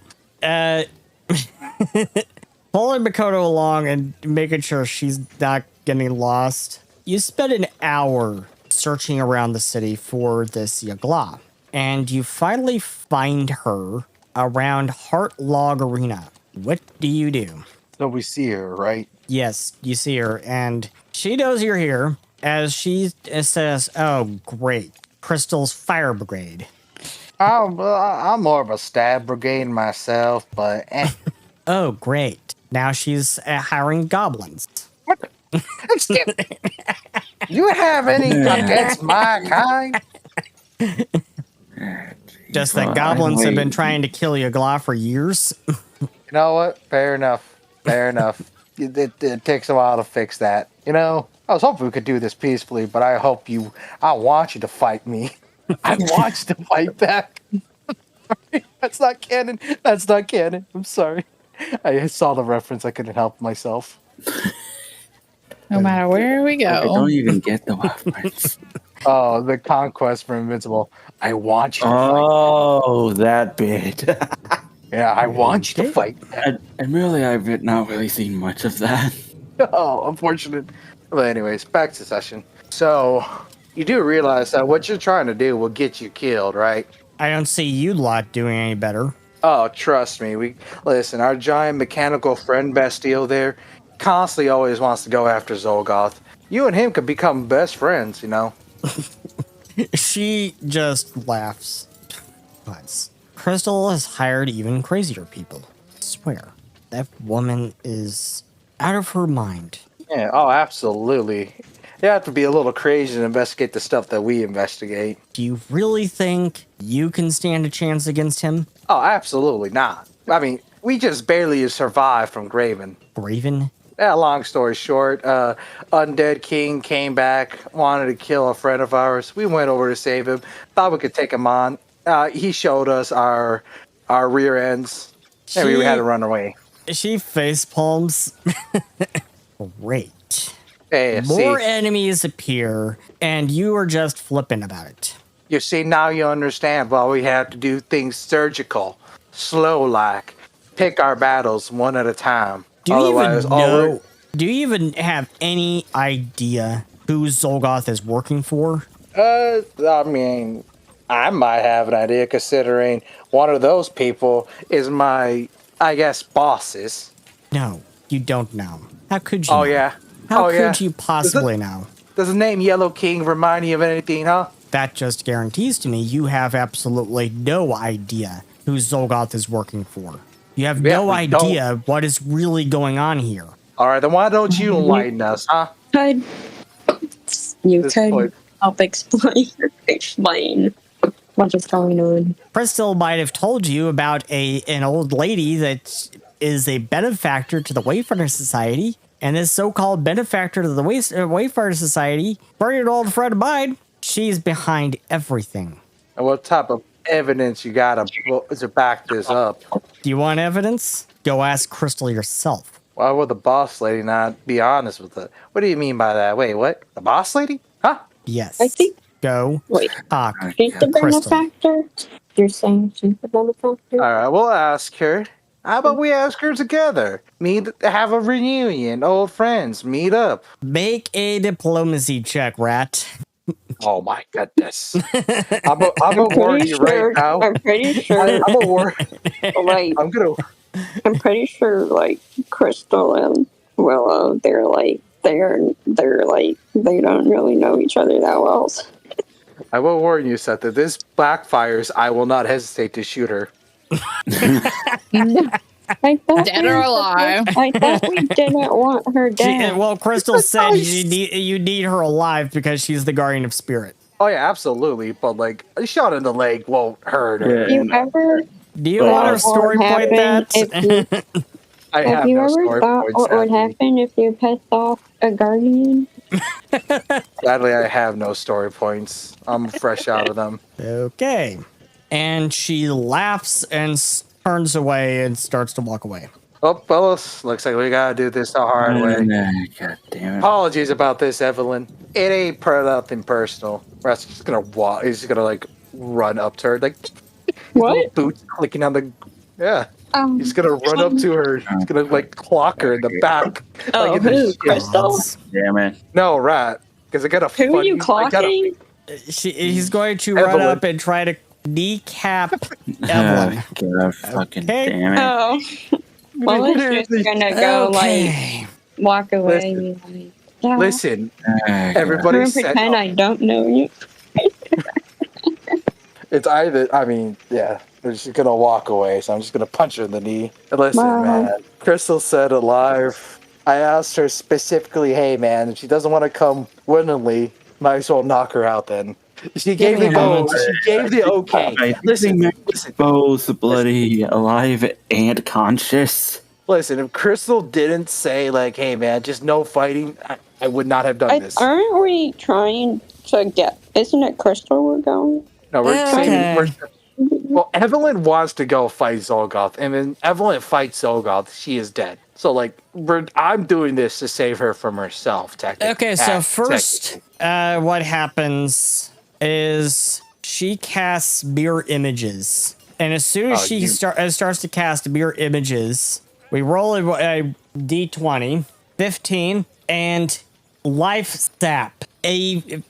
pulling Makoto along and making sure she's not getting lost. You spend an hour searching around the city for this Yagla, and you finally find her around Heart Log Arena. What do you do? So we see her, right? Yes, you see her, and she knows you're here as she says, "Oh, great, Crystal's Fire Brigade." I'm more of a stab brigade myself, but Oh, great. Now she's hiring goblins. What? You have any against my kind? Just that goblins have been trying to kill Yagla for years. You know what? Fair enough. It takes a while to fix that. You know, I was hoping we could do this peacefully, but I want you to fight me. I want you to fight back. That's not canon. I'm sorry. I saw the reference. I couldn't help myself. No matter where we I go. don't even get the reference. Oh, the conquest from Invincible. I want you to fight. Oh, that bit. Yeah, I want you to fight. And really, I've not really seen much of that. Oh, unfortunate. Well, anyways, back to session. So, you do realize that what you're trying to do will get you killed, right? I don't see you lot doing any better. Oh, trust me. Listen, our giant mechanical friend Bastille there constantly always wants to go after Zolgoth. You and him could become best friends, you know? She just laughs. But Crystal has hired even crazier people. I swear. That woman is out of her mind. Yeah, oh, absolutely. You have to be a little crazy to investigate the stuff that we investigate. Do you really think you can stand a chance against him? Oh, absolutely not. I mean, we just barely survived from Graven. Graven? Yeah, long story short, Undead King came back, wanted to kill a friend of ours. We went over to save him, thought we could take him on. He showed us our rear ends, and we had to run away. She face palms. Great. Hey, More enemies appear, and you are just flipping about it. You see, now you understand why we have to do things surgical, slow-like, pick our battles one at a time. Do you even have any idea who Zolgoth is working for? I mean, I might have an idea, considering one of those people is my, I guess, bosses. No, you don't know. How could you? Oh, know? yeah. How could you possibly know? Does the name Yellow King remind you of anything, huh? that just guarantees to me you have absolutely no idea who Zolgoth is working for. You have no idea what is really going on here. All right, then why don't you enlighten us, huh? You could help explain what is going on. Crystal might have told you about an old lady that is a benefactor to the Wayfinder Society, and this so-called benefactor to the Wayfinder Society, very old friend of mine, she's behind everything. And what type of evidence you got to back this up? Do you want evidence? Go ask Crystal yourself. Why would the boss lady not be honest with it? What do you mean by that? Wait, what? The boss lady? Huh? Yes. I think. Go. Talk. She's the benefactor? You're saying she's the benefactor? All right, we'll ask her. How about we ask her together? Have a reunion, old friends, meet up. Make a diplomacy check, rat. Oh my goodness! I'm a worry right now. I'm pretty sure. I'm a worry. Like, I'm pretty sure, like, Crystal and Willow, they don't really know each other that well. I will warn you, Seth, that this backfires. I will not hesitate to shoot her. Dead or alive. I thought we didn't want her dead. Well, Crystal said you need her alive because she's the guardian of spirit. Oh yeah, absolutely. But like a shot in the leg won't hurt her. Do you want her story point that? Have you ever thought what would happen if you pissed off a guardian? Sadly, I have no story points. I'm fresh out of them. Okay. And she laughs and turns away and starts to walk away. Oh, fellas, looks like we gotta do this the hard way. God damn it. Apologies about this, Evelyn. It ain't nothing personal. Rat's just gonna walk. He's just gonna like run up to her, like what? Boots clicking on the. Yeah. He's gonna run up to her. He's gonna like clock her in the back. Oh, like, who? Crystal? Damn it. No, Rat. Because I got a. Who are you clocking? He's going to run up and try to kneecap Evelyn. God fucking damn it. Oh. Well, it's just gonna go like walk away. Listen, everybody. I'm gonna pretend I don't know you. It's either. I mean, yeah. They're just gonna walk away, so I'm just gonna punch her in the knee. And listen, man. Crystal said alive. I asked her specifically, hey, man, if she doesn't want to come willingly, might as well knock her out then. She gave the go. She gave the okay. Listen. Both bloody alive and conscious. Listen, if Crystal didn't say like, "Hey, man, just no fighting," I would not have done this. Aren't we trying to get? Isn't it Crystal we're going? No, we're saying. Well, Evelyn wants to go fight Zolgoth, and when Evelyn fights Zolgoth, she is dead. So, like, I'm doing this to save her from herself, technically. Okay, so first, what happens is she casts mirror images. And as soon as she starts to cast mirror images, we roll a d20, 15, and life sap. A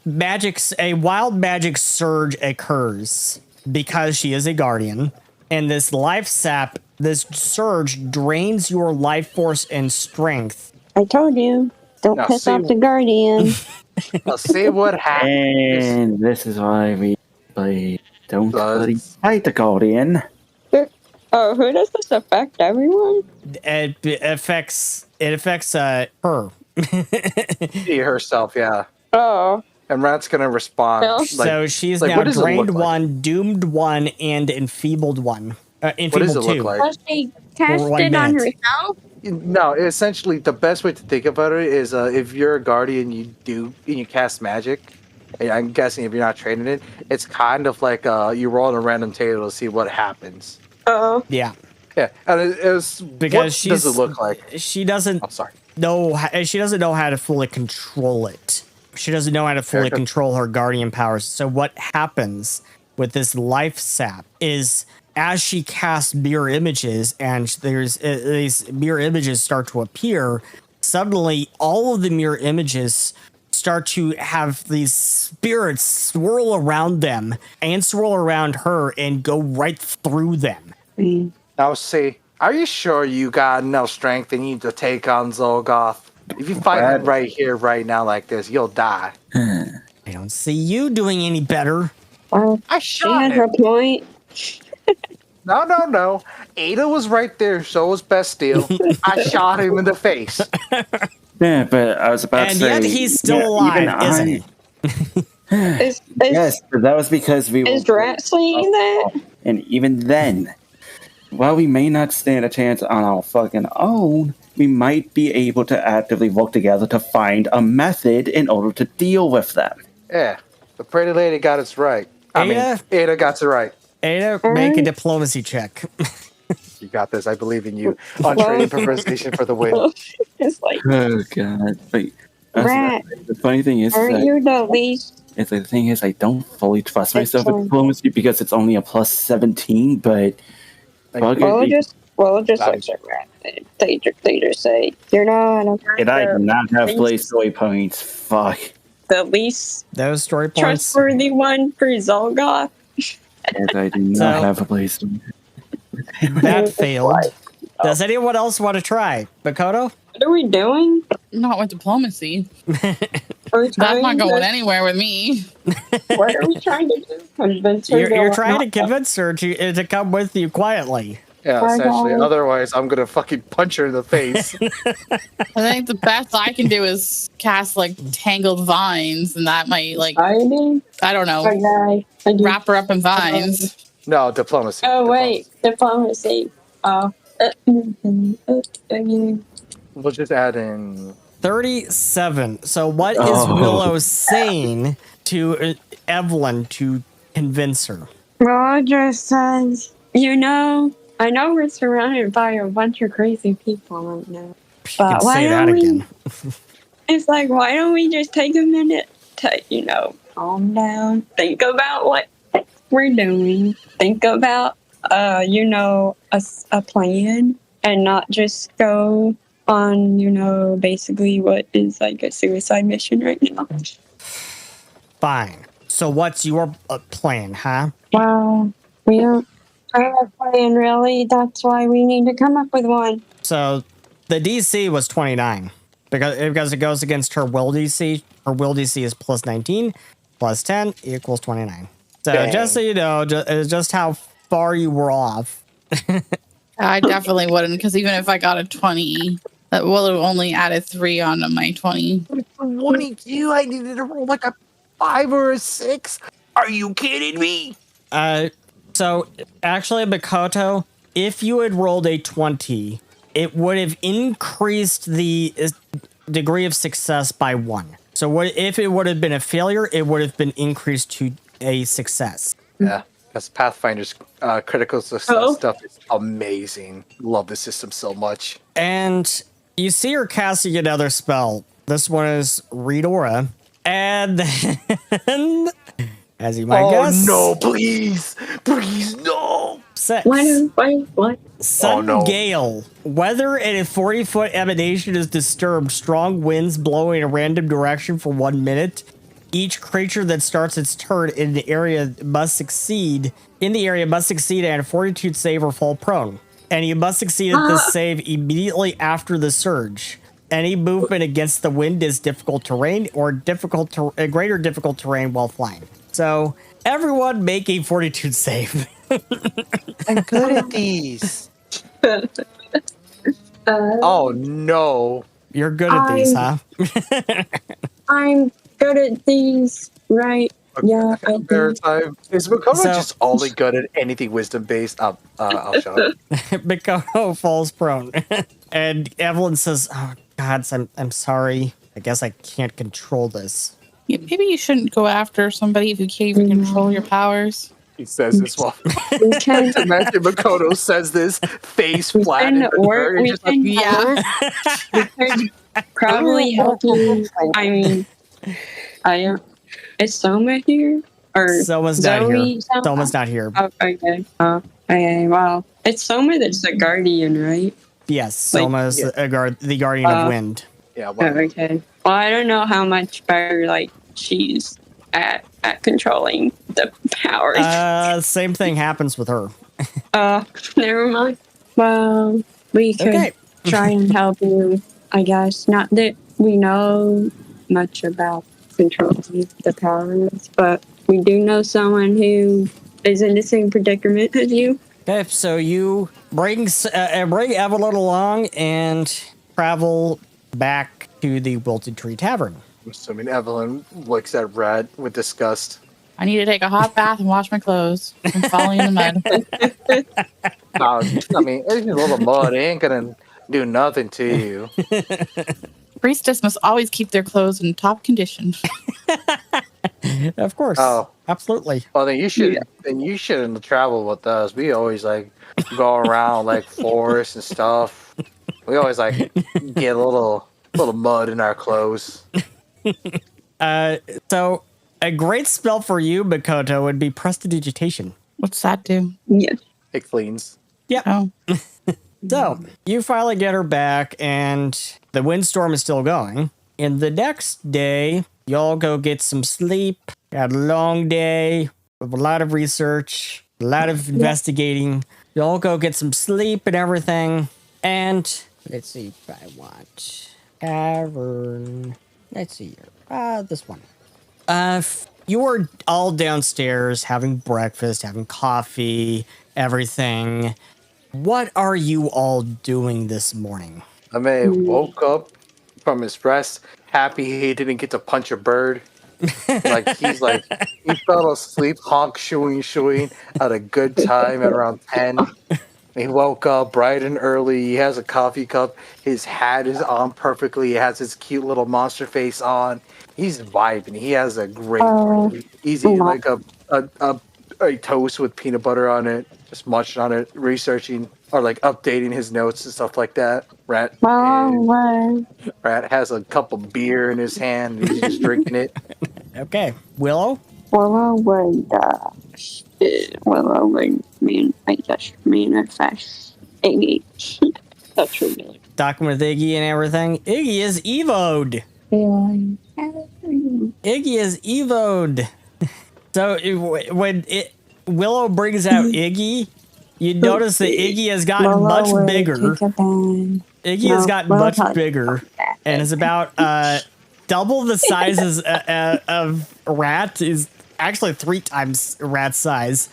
wild magic surge occurs because she is a guardian. And this life sap, this surge drains your life force and strength. I told you, don't piss off the guardian. I'll see what happens. And this is why we play Don't Bloody Fight the Guardian. Oh, who does this affect? Everyone? It affects her. She herself, yeah. Oh. And Rat's gonna respond. Well, so she's now drained one, doomed one, and enfeebled one. Enfeebled what does it two. look like? Does she cast it on herself? No, essentially the best way to think about it is if you're a guardian, you cast magic. And I'm guessing if you're not trained in it, it's kind of like you roll on a random table to see what happens. Oh. Yeah. Yeah, and it was because what does it look like? She doesn't. I'm sorry. She doesn't know how to fully control it. She doesn't know how to fully control her guardian powers. So what happens with this life sap is as she casts mirror images and there's these mirror images start to appear, suddenly all of the mirror images start to have these spirits swirl around them and swirl around her and go right through them. Now see, are you sure you got enough strength in you to take on Zolgoth? If you fight him right here, right now, like this, you'll die. I don't don't see you doing any better. Well, I she shot had him. her point. No. Ada was right there. So was Bastille. I shot him in the face. Yeah, but I was about to And say. yet he's still alive, isn't he? Yes, but that was because we were. Is Rat saying that? And even then, while we may not stand a chance on our fucking own, we might be able to actively work together to find a method in order to deal with them. Yeah, the pretty lady got it right. Ada got it right. Ada, make a diplomacy check. You got this. I believe in you. Untrained improvisation for the win. It's like, Oh god! Wait, Rat, the funny thing is, aren't you the least? it's like, the thing is, I don't fully trust myself with fine. diplomacy because it's only a plus 17. But We'll just like say Rat. They just say you're not. and I do not have place story points. Fuck. The least Those story points. trustworthy one for Zolgoth. And I do not have a place story. That failed. Does anyone else want to try? Makoto? What are we doing? Not with diplomacy. Are we That's trying not going to- anywhere with me. What are we trying to do? Convince her You're to trying to not- convince her to come with you quietly. Yeah, Bye, essentially. guys. Otherwise, I'm gonna fucking punch her in the face. I think the best I can do is cast like tangled vines, and that might I do. I don't know, Okay. I do. wrap her up in vines. No, diplomacy. Oh wait, diplomacy. Oh. We'll just add in. 37. So what is Oh. Willow saying to Evelyn to convince her? Roger says, I know we're surrounded by a bunch of crazy people right now. You can But why say that don't we? again. It's like, why don't we just take a minute to, calm down, think about what we're doing, think about, a plan, and not just go on, basically what is like a suicide mission right now. Fine. So what's your plan, huh? Well, we don't have a plan really. That's why we need to come up with one. So the DC was 29 because it goes against her will DC. Her will DC is plus 19 plus 10 equals 29. So Dang. just so you know, just how far you were off. I definitely wouldn't, because even if I got a 20, that would have only added 3 onto my 20. What you? I needed to roll like a 5 or a 6. Are you kidding me? So actually, Makoto, if you had rolled a 20, it would have increased the degree of success by 1. So if it would have been a failure, it would have been increased to a success. Yeah, that's Pathfinder's critical success stuff is amazing. Love the system so much. And you see her casting another spell. This one is Read Aura. And then, as you might guess, no, please, no. 6. What? Sudden no. gale. Whether a 40-foot emanation is disturbed, strong winds blow in a random direction for 1 minute. Each creature that starts its turn in the area must succeed and a fortitude save or fall prone. And you must succeed at this save immediately after the surge. Any movement against the wind is difficult terrain or greater difficult terrain while flying. So everyone make a fortitude save. I'm good at these. Oh no. You're good at these, huh? I'm good at these, right? Yeah, I think. Maritime. Is Makoto So- just only good at anything wisdom based? I'll shut up. Makoto falls prone. And Evelyn says, "Oh gods, I'm sorry. I guess I can't control this." Yeah, maybe you shouldn't go after somebody if you can't even control your powers. He says this while We can, Imagine Makoto says this, face we flat. can in the work. dirt, and We just like, can, Yeah. we could probably help you. I mean, is Soma here? Or Soma's not Zoe? here. Soma's not here. Oh, okay. Okay, wow. It's Soma that's the guardian, right? Yes, Soma's the guardian of wind. yeah, Oh, well, okay. Well, I don't know how much better, she's at controlling the powers. Same thing happens with her. Never mind. Well, we could Okay. try and help you, I guess. Not that we know much about controlling the powers, but we do know someone who is in the same predicament as you. Okay, so you bring Evelyn along and travel back to the Wilted Tree Tavern. I'm assuming Evelyn looks at Red with disgust. I need to take a hot bath and wash my clothes. I'm falling in the mud. I mean, it's just a little mud. It ain't gonna do nothing to you. Priestess must always keep their clothes in top condition. Of course. Oh, absolutely. Well, then you should. Then you shouldn't travel with us. We always like go around like forests and stuff. We always like get a little mud in our clothes. So a great spell for you, Makoto, would be Prestidigitation. What's that do? Yeah. It cleans. Yeah. Oh. So you finally get her back, and the windstorm is still going. And the next day, y'all go get some sleep. Had a long day with a lot of research, a lot of investigating. Y'all go get some sleep and everything. And let's see if I want Tavern. Let's see here. This one. You were all downstairs having breakfast, having coffee, everything. What are you all doing this morning? I mean, woke up from his rest, happy he didn't get to punch a bird. He fell asleep, honk, shooing, had a good time at around 10. He woke up bright and early. He has a coffee cup. His hat is on perfectly. He has his cute little monster face on. He's vibing. He has a great morning. He's eating like a toast with peanut butter on it, just munching on it, researching or like updating his notes and stuff like that. Rat has a cup of beer in his hand. And he's just drinking it. Okay, Willow. Willow would manifest Iggy. That's really Talking with Iggy and everything. Iggy is evoed. Iggy is evoed. So when Willow brings out Iggy, you notice that Iggy has gotten much bigger. Iggy has gotten much bigger and is about double the size of Rat. Is actually 3 times Rat's size.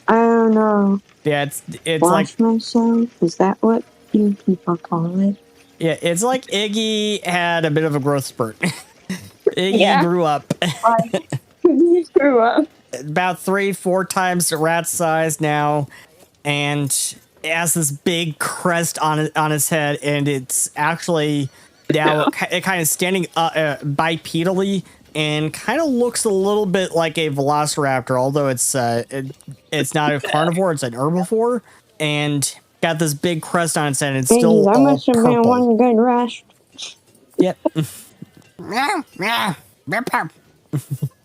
I don't know. Yeah, it's Wash like myself. Is that what you people call it? Yeah, it's like Iggy had a bit of a growth spurt. Iggy grew up. You grew up. About 3-4 times the Rat's size now, and it has this big crest on his head, and it's actually now it kind of standing bipedally, and kind of looks a little bit like a velociraptor, although it's not a carnivore, it's an herbivore, and got this big crest on its head, and it's still that all must have purple. been one good rest. Yep.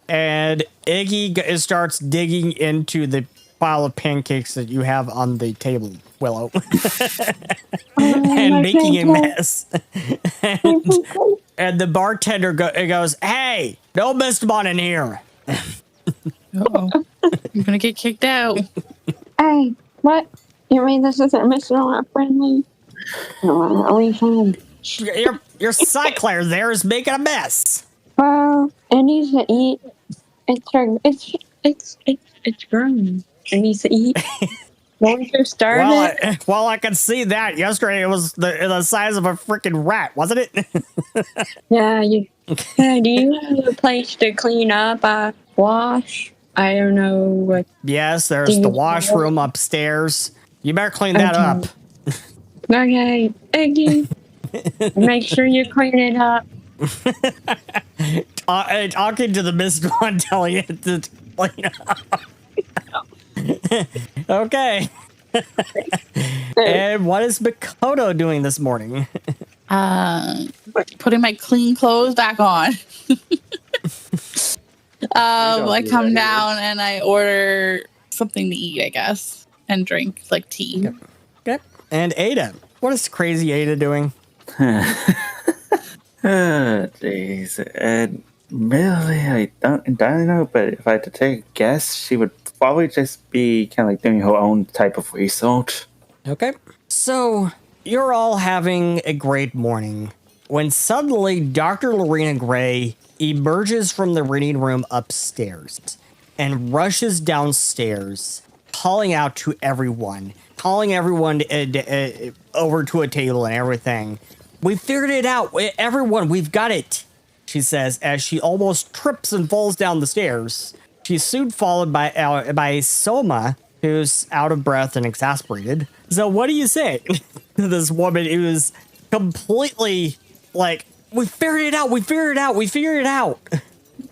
And Iggy starts digging into the pile of pancakes that you have on the table, Willow, and making a mess. And the bartender goes, "Hey, no Mystimon in here." Uh-oh. I'm gonna get kicked out. Hey, what? You mean this isn't Mystimon friendly? No, are we fine? Your Cycler there is making a mess. Well, it needs to eat. It's grown. It needs to eat. Won't you starve it? Well, I can see that. Yesterday it was the size of a freaking rat, wasn't it? Yeah. Do you have a place to clean up? Wash? I don't know what. Yes, there's the washroom upstairs. You better clean that up. Okay, Iggy. Make sure you clean it up. Talking to the Mystimon, telling it to clean up. Okay. And what is Makoto doing this morning? Putting my clean clothes back on. I come down and I order something to eat, I guess, and drink, like tea. Okay. And Ada. What is crazy Ada doing? Jeez. Really, I don't know, but if I had to take a guess, she would probably just be kind of like doing her own type of research. Okay. So, you're all having a great morning. when suddenly Dr. Lorena Gray emerges from the reading room upstairs and rushes downstairs, calling out to everyone, calling everyone over to a table and everything. We figured it out. Everyone, we've got it, she says as she almost trips and falls down the stairs. She's soon followed by Soma, who's out of breath and exasperated. So what do you say to this woman who's completely like, we figured it out, we figured it out, we figured it out?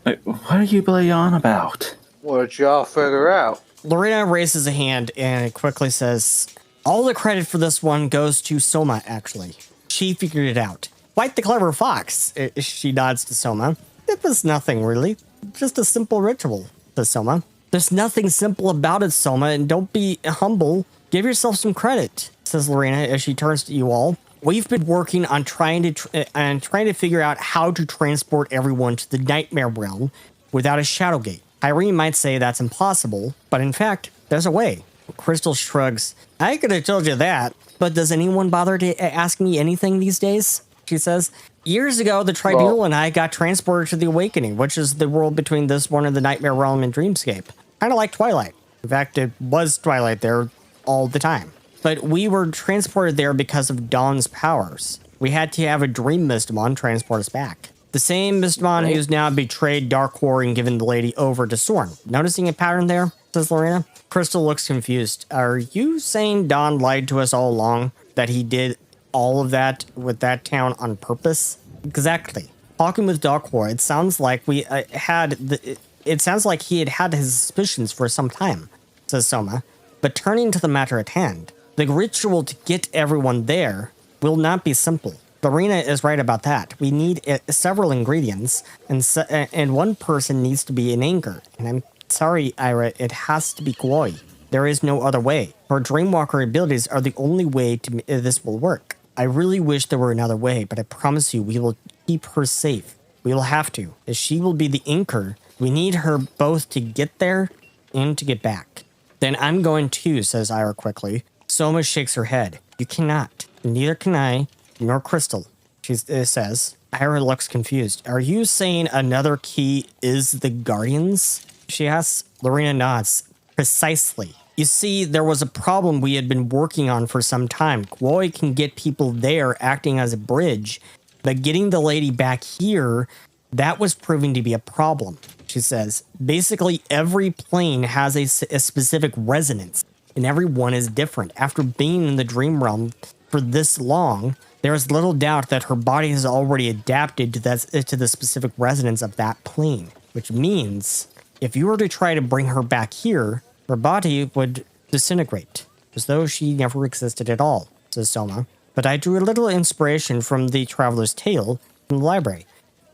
Wait, what are you blowing on about? What did y'all figure out? Lorena raises a hand and quickly says, all the credit for this one goes to Soma, actually. She figured it out. Quite the clever fox. She nods to Soma. It was nothing, really. Just a simple ritual, says Soma. There's nothing simple about it, Soma, and don't be humble. Give yourself some credit, says Lorena as she turns to you all. We've been working on trying to figure out how to transport everyone to the nightmare realm without a shadow gate. Irene might say that's impossible, but in fact, there's a way. Crystal shrugs. I could have told you that, but does anyone bother to ask me anything these days? She says. Years ago, the Tribunal and I got transported to the Awakening, which is the world between this one and the Nightmare Realm and Dreamscape. Kind of like Twilight. In fact, it was Twilight there all the time. But we were transported there because of Dawn's powers. We had to have a dream Mystimon transport us back. The same Mystimon who's now betrayed Darkor and given the lady over to Sorn. Noticing a pattern there, says Lorena. Crystal looks confused. Are you saying Dawn lied to us all along? That he did all of that with that town on purpose? Exactly. Talking with Darkor, it sounds like it sounds like he had his suspicions for some time, says Soma. But turning to the matter at hand, the ritual to get everyone there will not be simple. Lorena is right about that. We need several ingredients, and one person needs to be an anchor. And I'm sorry, Ira, it has to be Gwoi. There is no other way. Her Dreamwalker abilities are the only way this will work. I really wish there were another way, but I promise you we will keep her safe. We will have to, as she will be the anchor. We need her both to get there and to get back. Then I'm going too, says Ira quickly. Soma shakes her head. You cannot. Neither can I, nor Crystal, she says. Ira looks confused. Are you saying another key is the Guardians? She asks. Lorena nods. Precisely. You see, there was a problem we had been working on for some time. Gwoi can get people there acting as a bridge, but getting the lady back here, that was proving to be a problem, she says. Basically, every plane has a specific resonance, and every one is different. After being in the dream realm for this long, there is little doubt that her body has already adapted to the specific resonance of that plane, which means if you were to try to bring her back here, her body would disintegrate, as though she never existed at all, says Soma. But I drew a little inspiration from the Traveler's Tale from the library.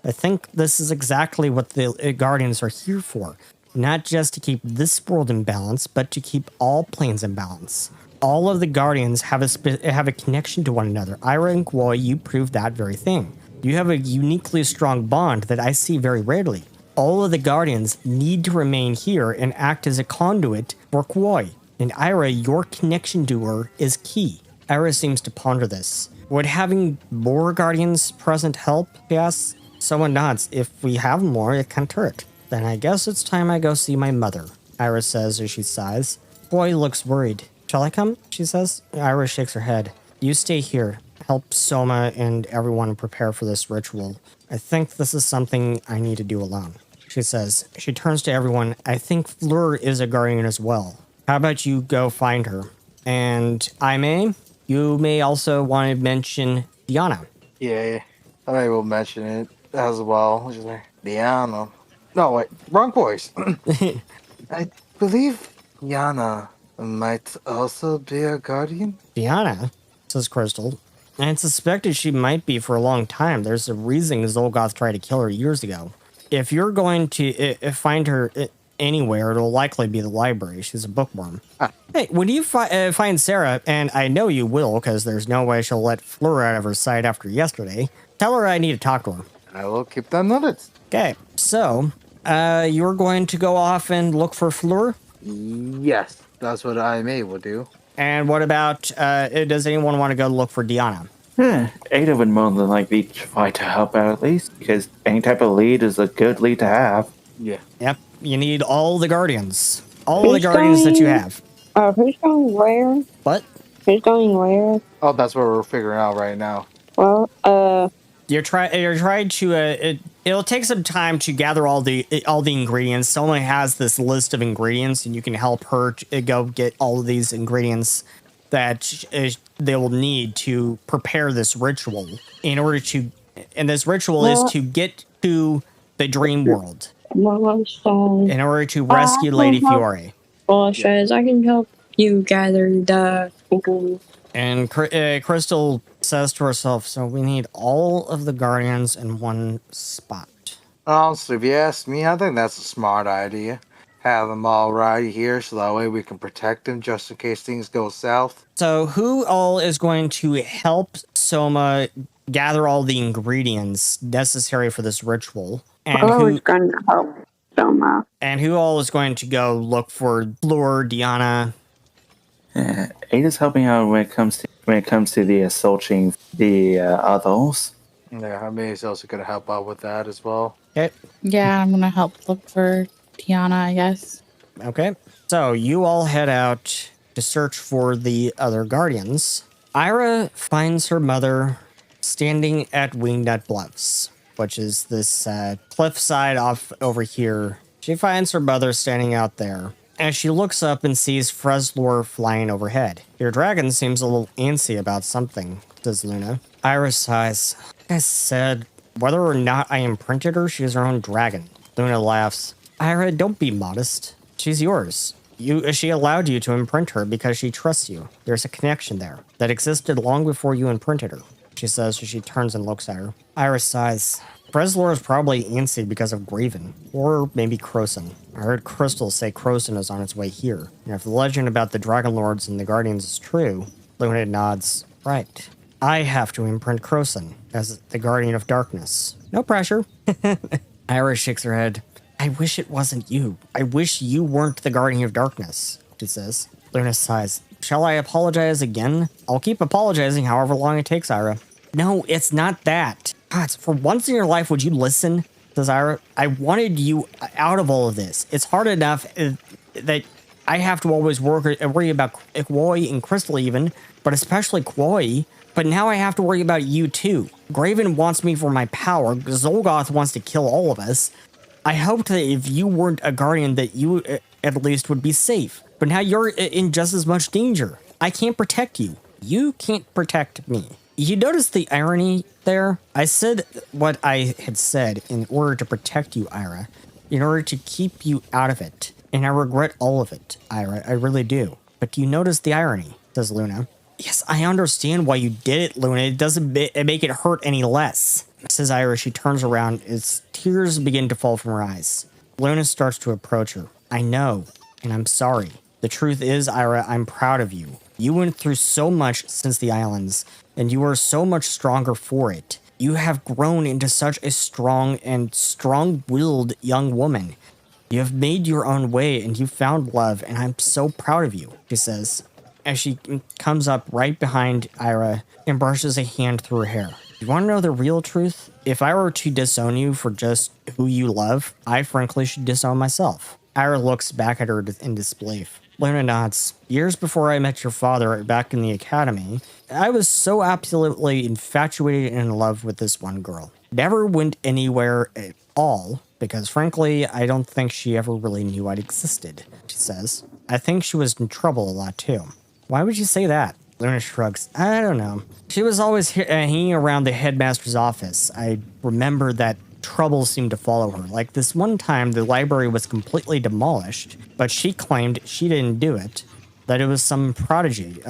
I think this is exactly what the Guardians are here for. Not just to keep this world in balance, but to keep all planes in balance. All of the Guardians have a connection to one another. Ira and Gwoi, you prove that very thing. You have a uniquely strong bond that I see very rarely. All of the Guardians need to remain here and act as a conduit for Gwoi. And Ira, your connection to her is key. Ira seems to ponder this. Would having more Guardians present help? He asks. Someone nods. If we have more, it can't hurt. Then I guess it's time I go see my mother, Ira says as she sighs. Gwoi looks worried. Shall I come? She says. Ira shakes her head. You stay here. Help Soma and everyone prepare for this ritual. I think this is something I need to do alone, she says. She turns to everyone. I think Fleur is a Guardian as well. How about you go find her? And you may also want to mention Diana. Yeah, I may will mention it as well. She's like, Diana. No, wait, wrong voice. I believe Diana might also be a Guardian. Diana, says Crystal. And it's suspected she might be for a long time. There's a reason Zolgoth tried to kill her years ago. If you're going to find her anywhere, it'll likely be the library. She's a bookworm. Hey, when you find Sarah, and I know you will, because there's no way she'll let Fleur out of her sight after yesterday, tell her I need to talk to her. I will keep that noted. Okay, so, you're going to go off and look for Fleur? Yes, that's what IMA will do. And what about, does anyone want to go look for Diana? Ada would more than likely try to help out at least, because any type of lead is a good lead to have. Yeah. Yep, you need all the guardians. All the guardians that you have. Who's going where? What? Who's going where? Oh, that's what we're figuring out right now. Well, You're trying to it'll take some time to gather all the ingredients. Someone has this list of ingredients, and you can help her to go get all of these ingredients that they will need to prepare this ritual in order to. And this ritual is to get to the dream world in order to rescue Lady Fiore. Well, says I can help you gather the ingredients. And Crystal says to herself, so we need all of the guardians in one spot. Honestly, if you ask me, I think that's a smart idea. Have them all right here so that way we can protect them just in case things go south. So who all is going to help Soma gather all the ingredients necessary for this ritual? And who's going to help Soma? And who all is going to go look for Lure, Diana? Ada's helping out when it comes to the assaulting the others. Yeah, I mean, he's also going to help out with that as well. Okay. Yeah, I'm gonna help look for Tiana, I guess. Okay. So you all head out to search for the other guardians. Ira finds her mother standing at Wingnut Bluffs, which is this cliffside off over here. She finds her mother standing out there. As she looks up and sees Freslor flying overhead. Your dragon seems a little antsy about something, says Luna. Ira sighs. Like I said, whether or not I imprinted her, she is her own dragon. Luna laughs. Ira, don't be modest. She's yours. She allowed you to imprint her because she trusts you. There's a connection there that existed long before you imprinted her, she says as she turns and looks at her. Ira sighs. Freslor is probably antsy because of Graven, or maybe Croson. I heard Crystal say Croson is on its way here. And if the legend about the Dragon Lords and the Guardians is true, Luna nods. Right. I have to imprint Croson as the Guardian of Darkness. No pressure. Ira shakes her head. I wish it wasn't you. I wish you weren't the Guardian of Darkness, she says. Luna sighs. Shall I apologize again? I'll keep apologizing however long it takes, Ira. No, it's not that. God, for once in your life, would you listen? Says Ira. I wanted you out of all of this. It's hard enough that I have to always worry about Kwoi and Crystal even, but especially Kwoi. But now I have to worry about you too. Graven wants me for my power. Zolgoth wants to kill all of us. I hoped that if you weren't a guardian that you at least would be safe. But now you're in just as much danger. I can't protect you. You can't protect me. You notice the irony there? I said what I had said in order to protect you, Ira. In order to keep you out of it. And I regret all of it, Ira. I really do. But do you notice the irony? Says Luna. Yes, I understand why you did it, Luna. It doesn't make it hurt any less. Says Ira. She turns around as tears begin to fall from her eyes. Luna starts to approach her. I know, and I'm sorry. The truth is, Ira, I'm proud of you. You went through so much since the islands, and you are so much stronger for it. You have grown into such a strong and strong-willed young woman. You have made your own way, and you found love, and I'm so proud of you, she says, as she comes up right behind Ira and brushes a hand through her hair. You want to know the real truth? If I were to disown you for just who you love, I frankly should disown myself. Ira looks back at her in disbelief. Luna nods. Years before I met your father back in the academy, I was so absolutely infatuated and in love with this one girl. Never went anywhere at all, because frankly, I don't think she ever really knew I'd existed, she says. I think she was in trouble a lot too. Why would you say that? Luna shrugs. I don't know. She was always hanging around the headmaster's office. I remember that trouble seemed to follow her. Like this one time, the library was completely demolished, but she claimed she didn't do it. That it was some prodigy,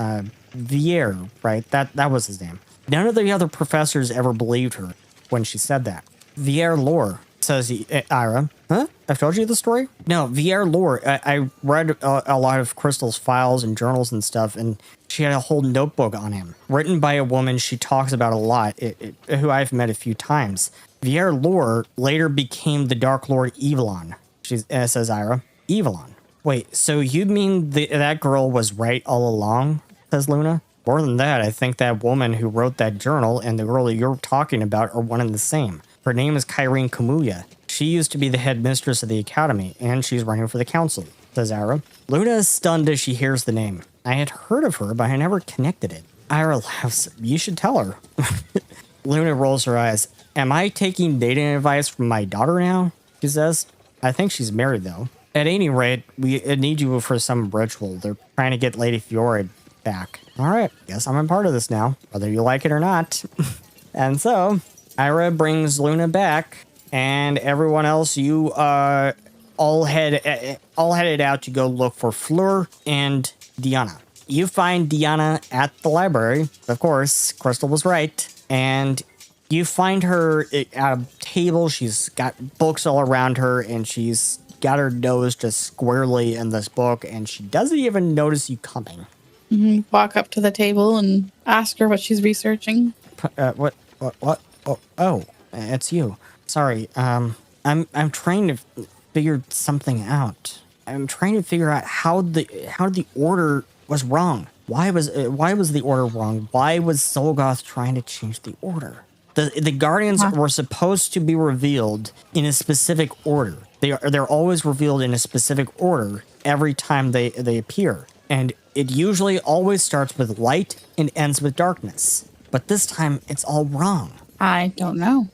Vier, right? That was his name. None of the other professors ever believed her when she said that. Vier Lore, says Ira. Huh? I've told you the story? No, Vier Lore. I read a lot of Crystal's files and journals and stuff, and she had a whole notebook on him, written by a woman she talks about a lot, who I've met a few times. Vier Lore later became the Dark Lord Evelon, says Ira. Evelon. Wait, so you mean that girl was right all along? Says Luna. More than that, I think that woman who wrote that journal and the girl that you're talking about are one and the same. Her name is Kyrene Kamuya. She used to be the head mistress of the academy, and she's running for the council, says Ira. Luna is stunned as she hears the name. I had heard of her, but I never connected it. Ira laughs. You should tell her. Luna rolls her eyes. Am I taking dating advice from my daughter now? She says. I think she's married, though. At any rate, we need you for some ritual. They're trying to get Lady Fiora back. All right, guess I'm a part of this now, whether you like it or not. And so, Ira brings Luna back, and everyone else, you all headed out to go look for Fleur and Diana. You find Diana at the library. Of course, Crystal was right. And you find her at a table. She's got books all around her, and she's got her nose just squarely in this book, and she doesn't even notice you coming. Walk up to the table and ask her what she's researching. What? Oh, it's you. Sorry. I'm trying to figure something out. I'm trying to figure out how the order was wrong. Why was the order wrong? Why was Zolgoth trying to change the order? The Guardians were supposed to be revealed in a specific order. They're always revealed in a specific order every time they appear. And it usually always starts with light and ends with darkness. But this time, it's all wrong. I don't know.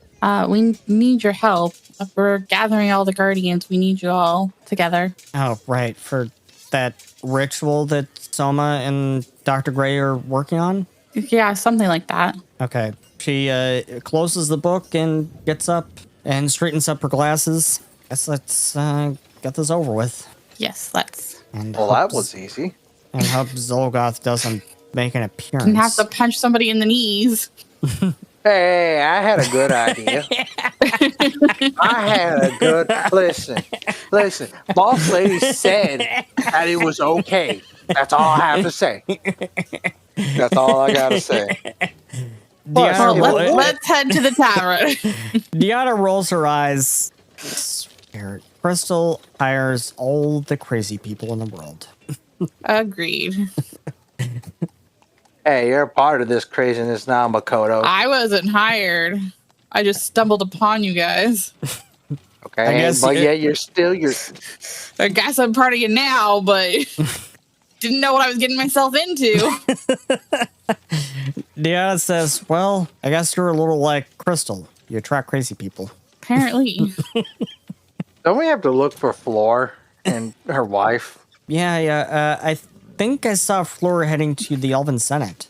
We need your help. If we're gathering all the Guardians, we need you all together. Oh, right. For that ritual that Soma and Dr. Gray are working on? Yeah, something like that. Okay. She closes the book and gets up and straightens up her glasses. Guess let's get this over with. Yes, let's. And Well, that was easy. And hope Zolgoth doesn't make an appearance. And have to punch somebody in the knees. Hey, I had a good idea. Listen. Boss lady said that it was okay. That's all I have to say. That's all I gotta say. Diana, let's head to the tavern. Diana rolls her eyes. Crystal hires all the crazy people in the world. Agreed. Hey, you're a part of this craziness now, Makoto. I wasn't hired. I just stumbled upon you guys. Okay, but yeah, you're. I guess I'm part of you now, but didn't know what I was getting myself into. Diana says, well, I guess you're a little like Crystal. You attract crazy people. Apparently. Don't we have to look for Floor and her wife? Yeah. I think I saw Flora heading to the Elven Senate.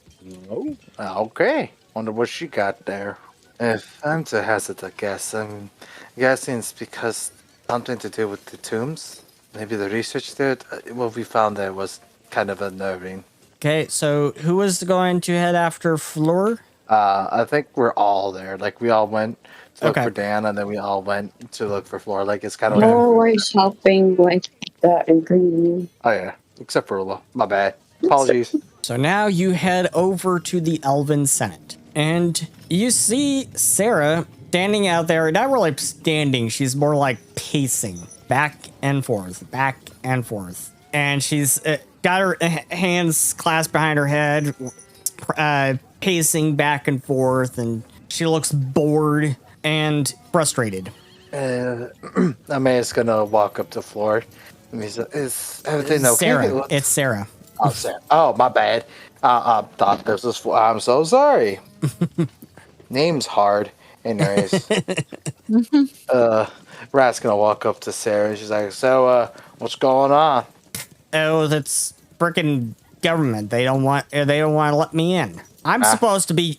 Oh, okay. Wonder what she got there. If I'm to hazard a guess, I'm guessing it's because something to do with the tombs. Maybe the research there. What we found there was kind of unnerving. Okay, so who was going to head after Fleur? I think we're all there. Like, we all went to look Okay. for Dan, and then we all went to look for Flora. Like, it's kind of... Always helping with the ingredient. Oh, yeah. Except for Ula. My bad. Apologies. So now you head over to the Elven Senate. And you see Sarah standing out there. Not really standing. She's more like pacing. Back and forth. Back and forth. And she's got her hands clasped behind her head. Pacing back and forth. And she looks bored and frustrated. I'm just going to walk up to the floor. Is everything okay? Sarah. It's Sarah. Oh, Sarah. Oh, my bad. I thought this was... I'm so sorry. Name's hard. Anyways. Rat's going to walk up to Sarah. And she's like, so, what's going on? Oh, that's freaking government. They don't want to let me in. I'm supposed to be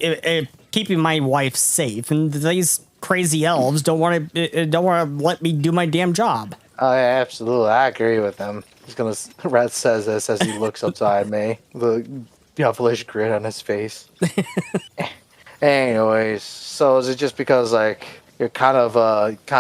keeping my wife safe, and these crazy elves don't want to let me do my damn job. Oh, yeah, absolutely. I agree with him. Rat says this as he looks upside me. The devilish grin on his face. Anyways, so is it just because, like, you're kind of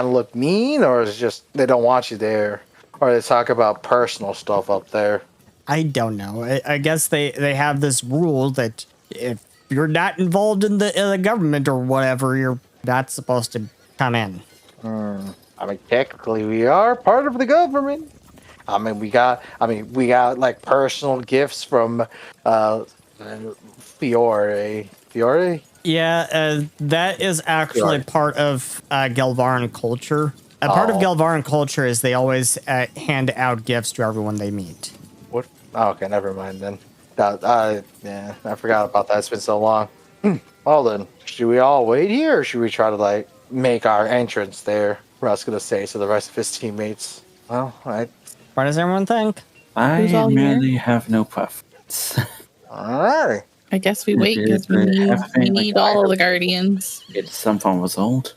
look mean, or is it just they don't want you there? Or they talk about personal stuff up there? I don't know. I guess they have this rule that if you're not involved in the government or whatever, you're not supposed to come in. I mean, technically, we are part of the government. We got like personal gifts from the Fiore. Fiore? Yeah, that is actually part of Galvaran culture. A part of Galvaran culture is they always hand out gifts to everyone they meet. What? Oh, okay, never mind then. I forgot about that. It's been so long. Well then, should we all wait here, or should we try to like make our entrance there? I was gonna say to the rest of his teammates. Well, what does everyone think? I merely have no preference. All right. I guess we wait because we need all of the guardians. It's some form of old.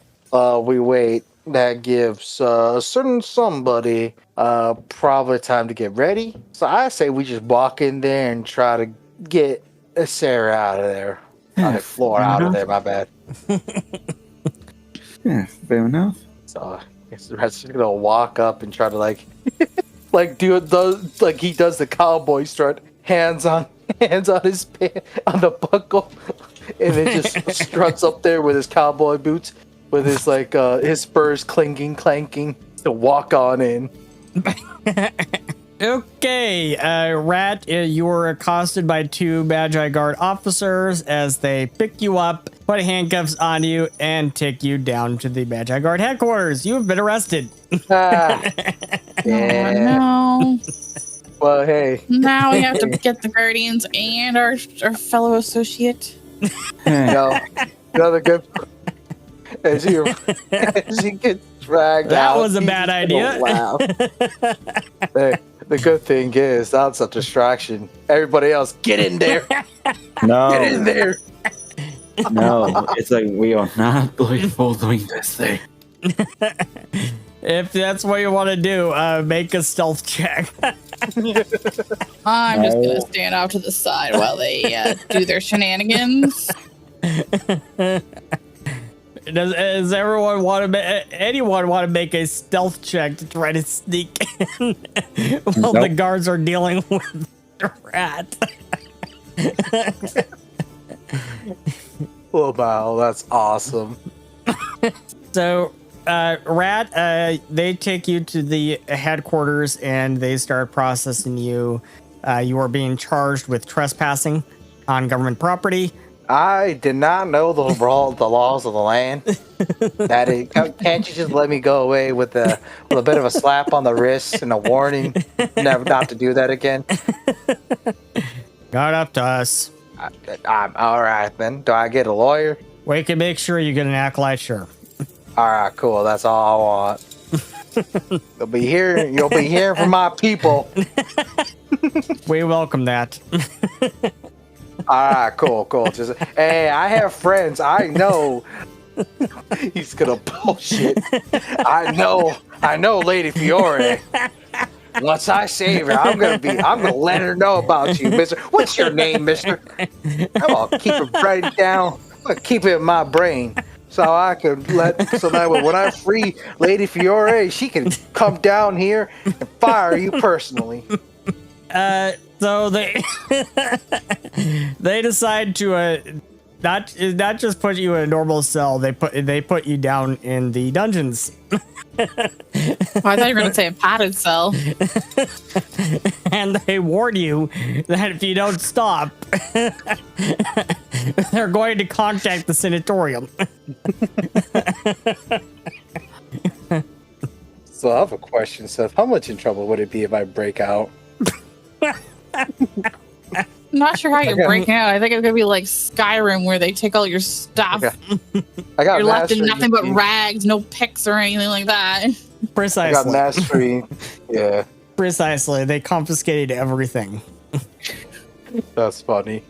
We wait. That gives a certain somebody probably time to get ready. So I say we just walk in there and try to get Sarah out of there. Floor out of there, my bad. Yeah, fair enough. So I guess the rest is gonna walk up and try to like do it like he does the cowboy strut, hands on his on the buckle, and then just struts up there with his cowboy boots, with his like his spurs clanking to walk on in. Okay, Rat, you were accosted by 2 Magi Guard officers as they pick you up, put handcuffs on you, and take you down to the Magi Guard headquarters. You have been arrested. Yeah. Oh, no. Well, hey. Now we have to get the guardians and our fellow associate. Another good. As you get dragged out. That was a bad idea. Wow. Hey, the good thing is that's a distraction. Everybody else, get in there. No. Get in there. No, it's like we are not doing this thing. If that's what you want to do, make a stealth check. I'm just gonna stand off to the side while they do their shenanigans. Does anyone want to make a stealth check to try to sneak in while the guards are dealing with the Rat? Oh wow, that's awesome. So, Rat, they take you to the headquarters and they start processing you. You are being charged with trespassing on government property. I did not know the laws of the land. Can't you just let me go away with a bit of a slap on the wrist and a warning, never not to do that again? Got up to us. I'm all right then. Do I get a lawyer? We can make sure you get an acolyte, sure. All right, cool. That's all I want. You'll be hearing from my people. We welcome that. All right, cool. Just, hey, I have friends. I know. He's gonna bullshit. I know, Lady Fiore. Once I save her, I'm gonna let her know about you, Mister. What's your name, Mister? I'll keep it right down. I'm gonna keep it in my brain, so I can so that when I free Lady Fiore, she can come down here and fire you personally. So they decide to not just put you in a normal cell. They put you down in the dungeons. I thought you were going to say a padded cell. And they warn you that if you don't stop, they're going to contact the sanatorium. So I have a question, Seth. How much in trouble would it be if I break out? I'm not sure how you're breaking out. I think it's gonna be like Skyrim, where they take all your stuff. I got You're left in mastery. nothing but rags, no picks or anything like that. Precisely. I got mastery. Yeah, precisely. They confiscated everything. that's funny.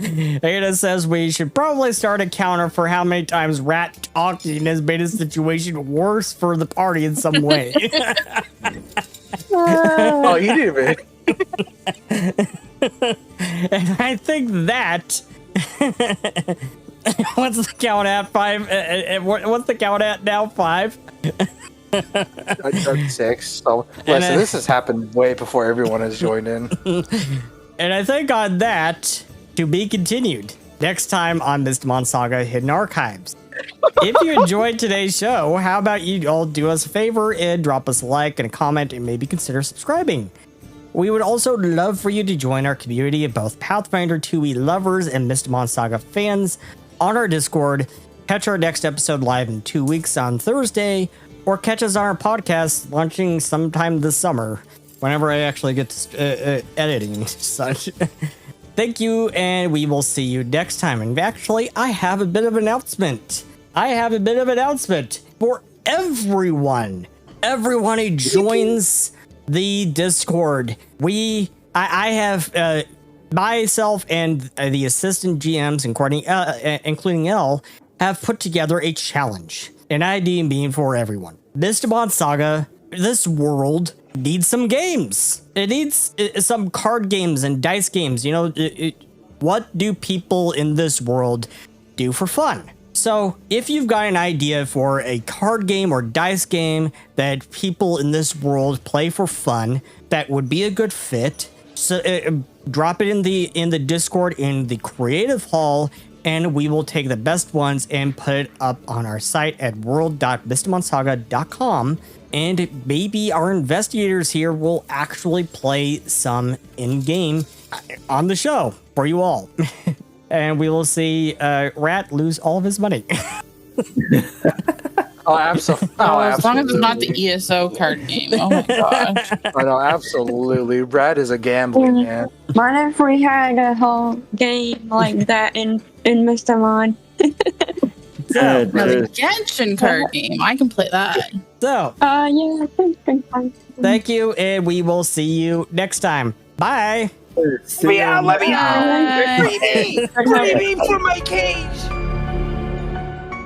Ada says we should probably start a counter for how many times Rat talking has made a situation worse for the party in some way. Oh, you did it. And I think that what's the count at 5? What's the count at now? 5? I'm 6. So listen, this has happened way before everyone has joined in. And I think on that, to be continued next time on Mystimon Saga Hidden Archives. If you enjoyed today's show, how about you all do us a favor and drop us a like and a comment and maybe consider subscribing. We would also love for you to join our community of both Pathfinder 2e lovers and Mystimon Saga fans on our Discord. Catch our next episode live in 2 weeks on Thursday, or catch us on our podcast launching sometime this summer, whenever I actually get to editing and such. Thank you, and we will see you next time. And actually, I have a bit of an announcement. For everyone who joins the Discord. I have myself and the assistant GMs, including Elle, have put together a challenge, an idea being for everyone. Mystimon Saga, this world needs some games. It needs some card games and dice games. You know, what do people in this world do for fun? So if you've got an idea for a card game or dice game that people in this world play for fun, that would be a good fit, so drop it in the Discord in the creative hall, and we will take the best ones and put it up on our site at world.mystimonsaga.com. And maybe our investigators here will actually play some in-game on the show for you all. And we will see Rat lose all of his money. Absolutely. As long as it's not the ESO card game. Oh my gosh. I know, absolutely. Rat is a gambling man. What if we had a whole game like that in Mystimon? Now the Genshin card game. I can play that. So, yeah, it's been fun. thank you, and we will see you next time. Bye. Let me out. Free me from my cage.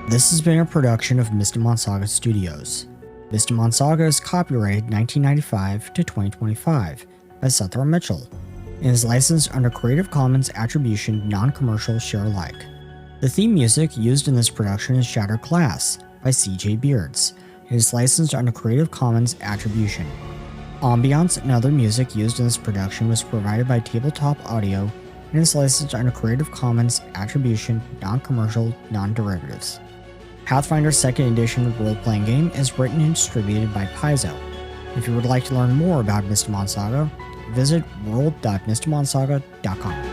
This has been a production of Mystimon Saga Studios. Mystimon Saga is copyrighted 1995 to 2025 by Seth R. Mitchell and is licensed under Creative Commons Attribution Non-Commercial Share Alike. The theme music used in this production is Shattered Glass by CJBeards and is licensed under Creative Commons Attribution. Ambience and other music used in this production was provided by Tabletop Audio and is licensed under Creative Commons Attribution Non-Commercial Non-Derivatives. Pathfinder 2nd Edition role-playing game is written and distributed by Paizo. If you would like to learn more about Mystimon Saga, visit world.mystimonsaga.com.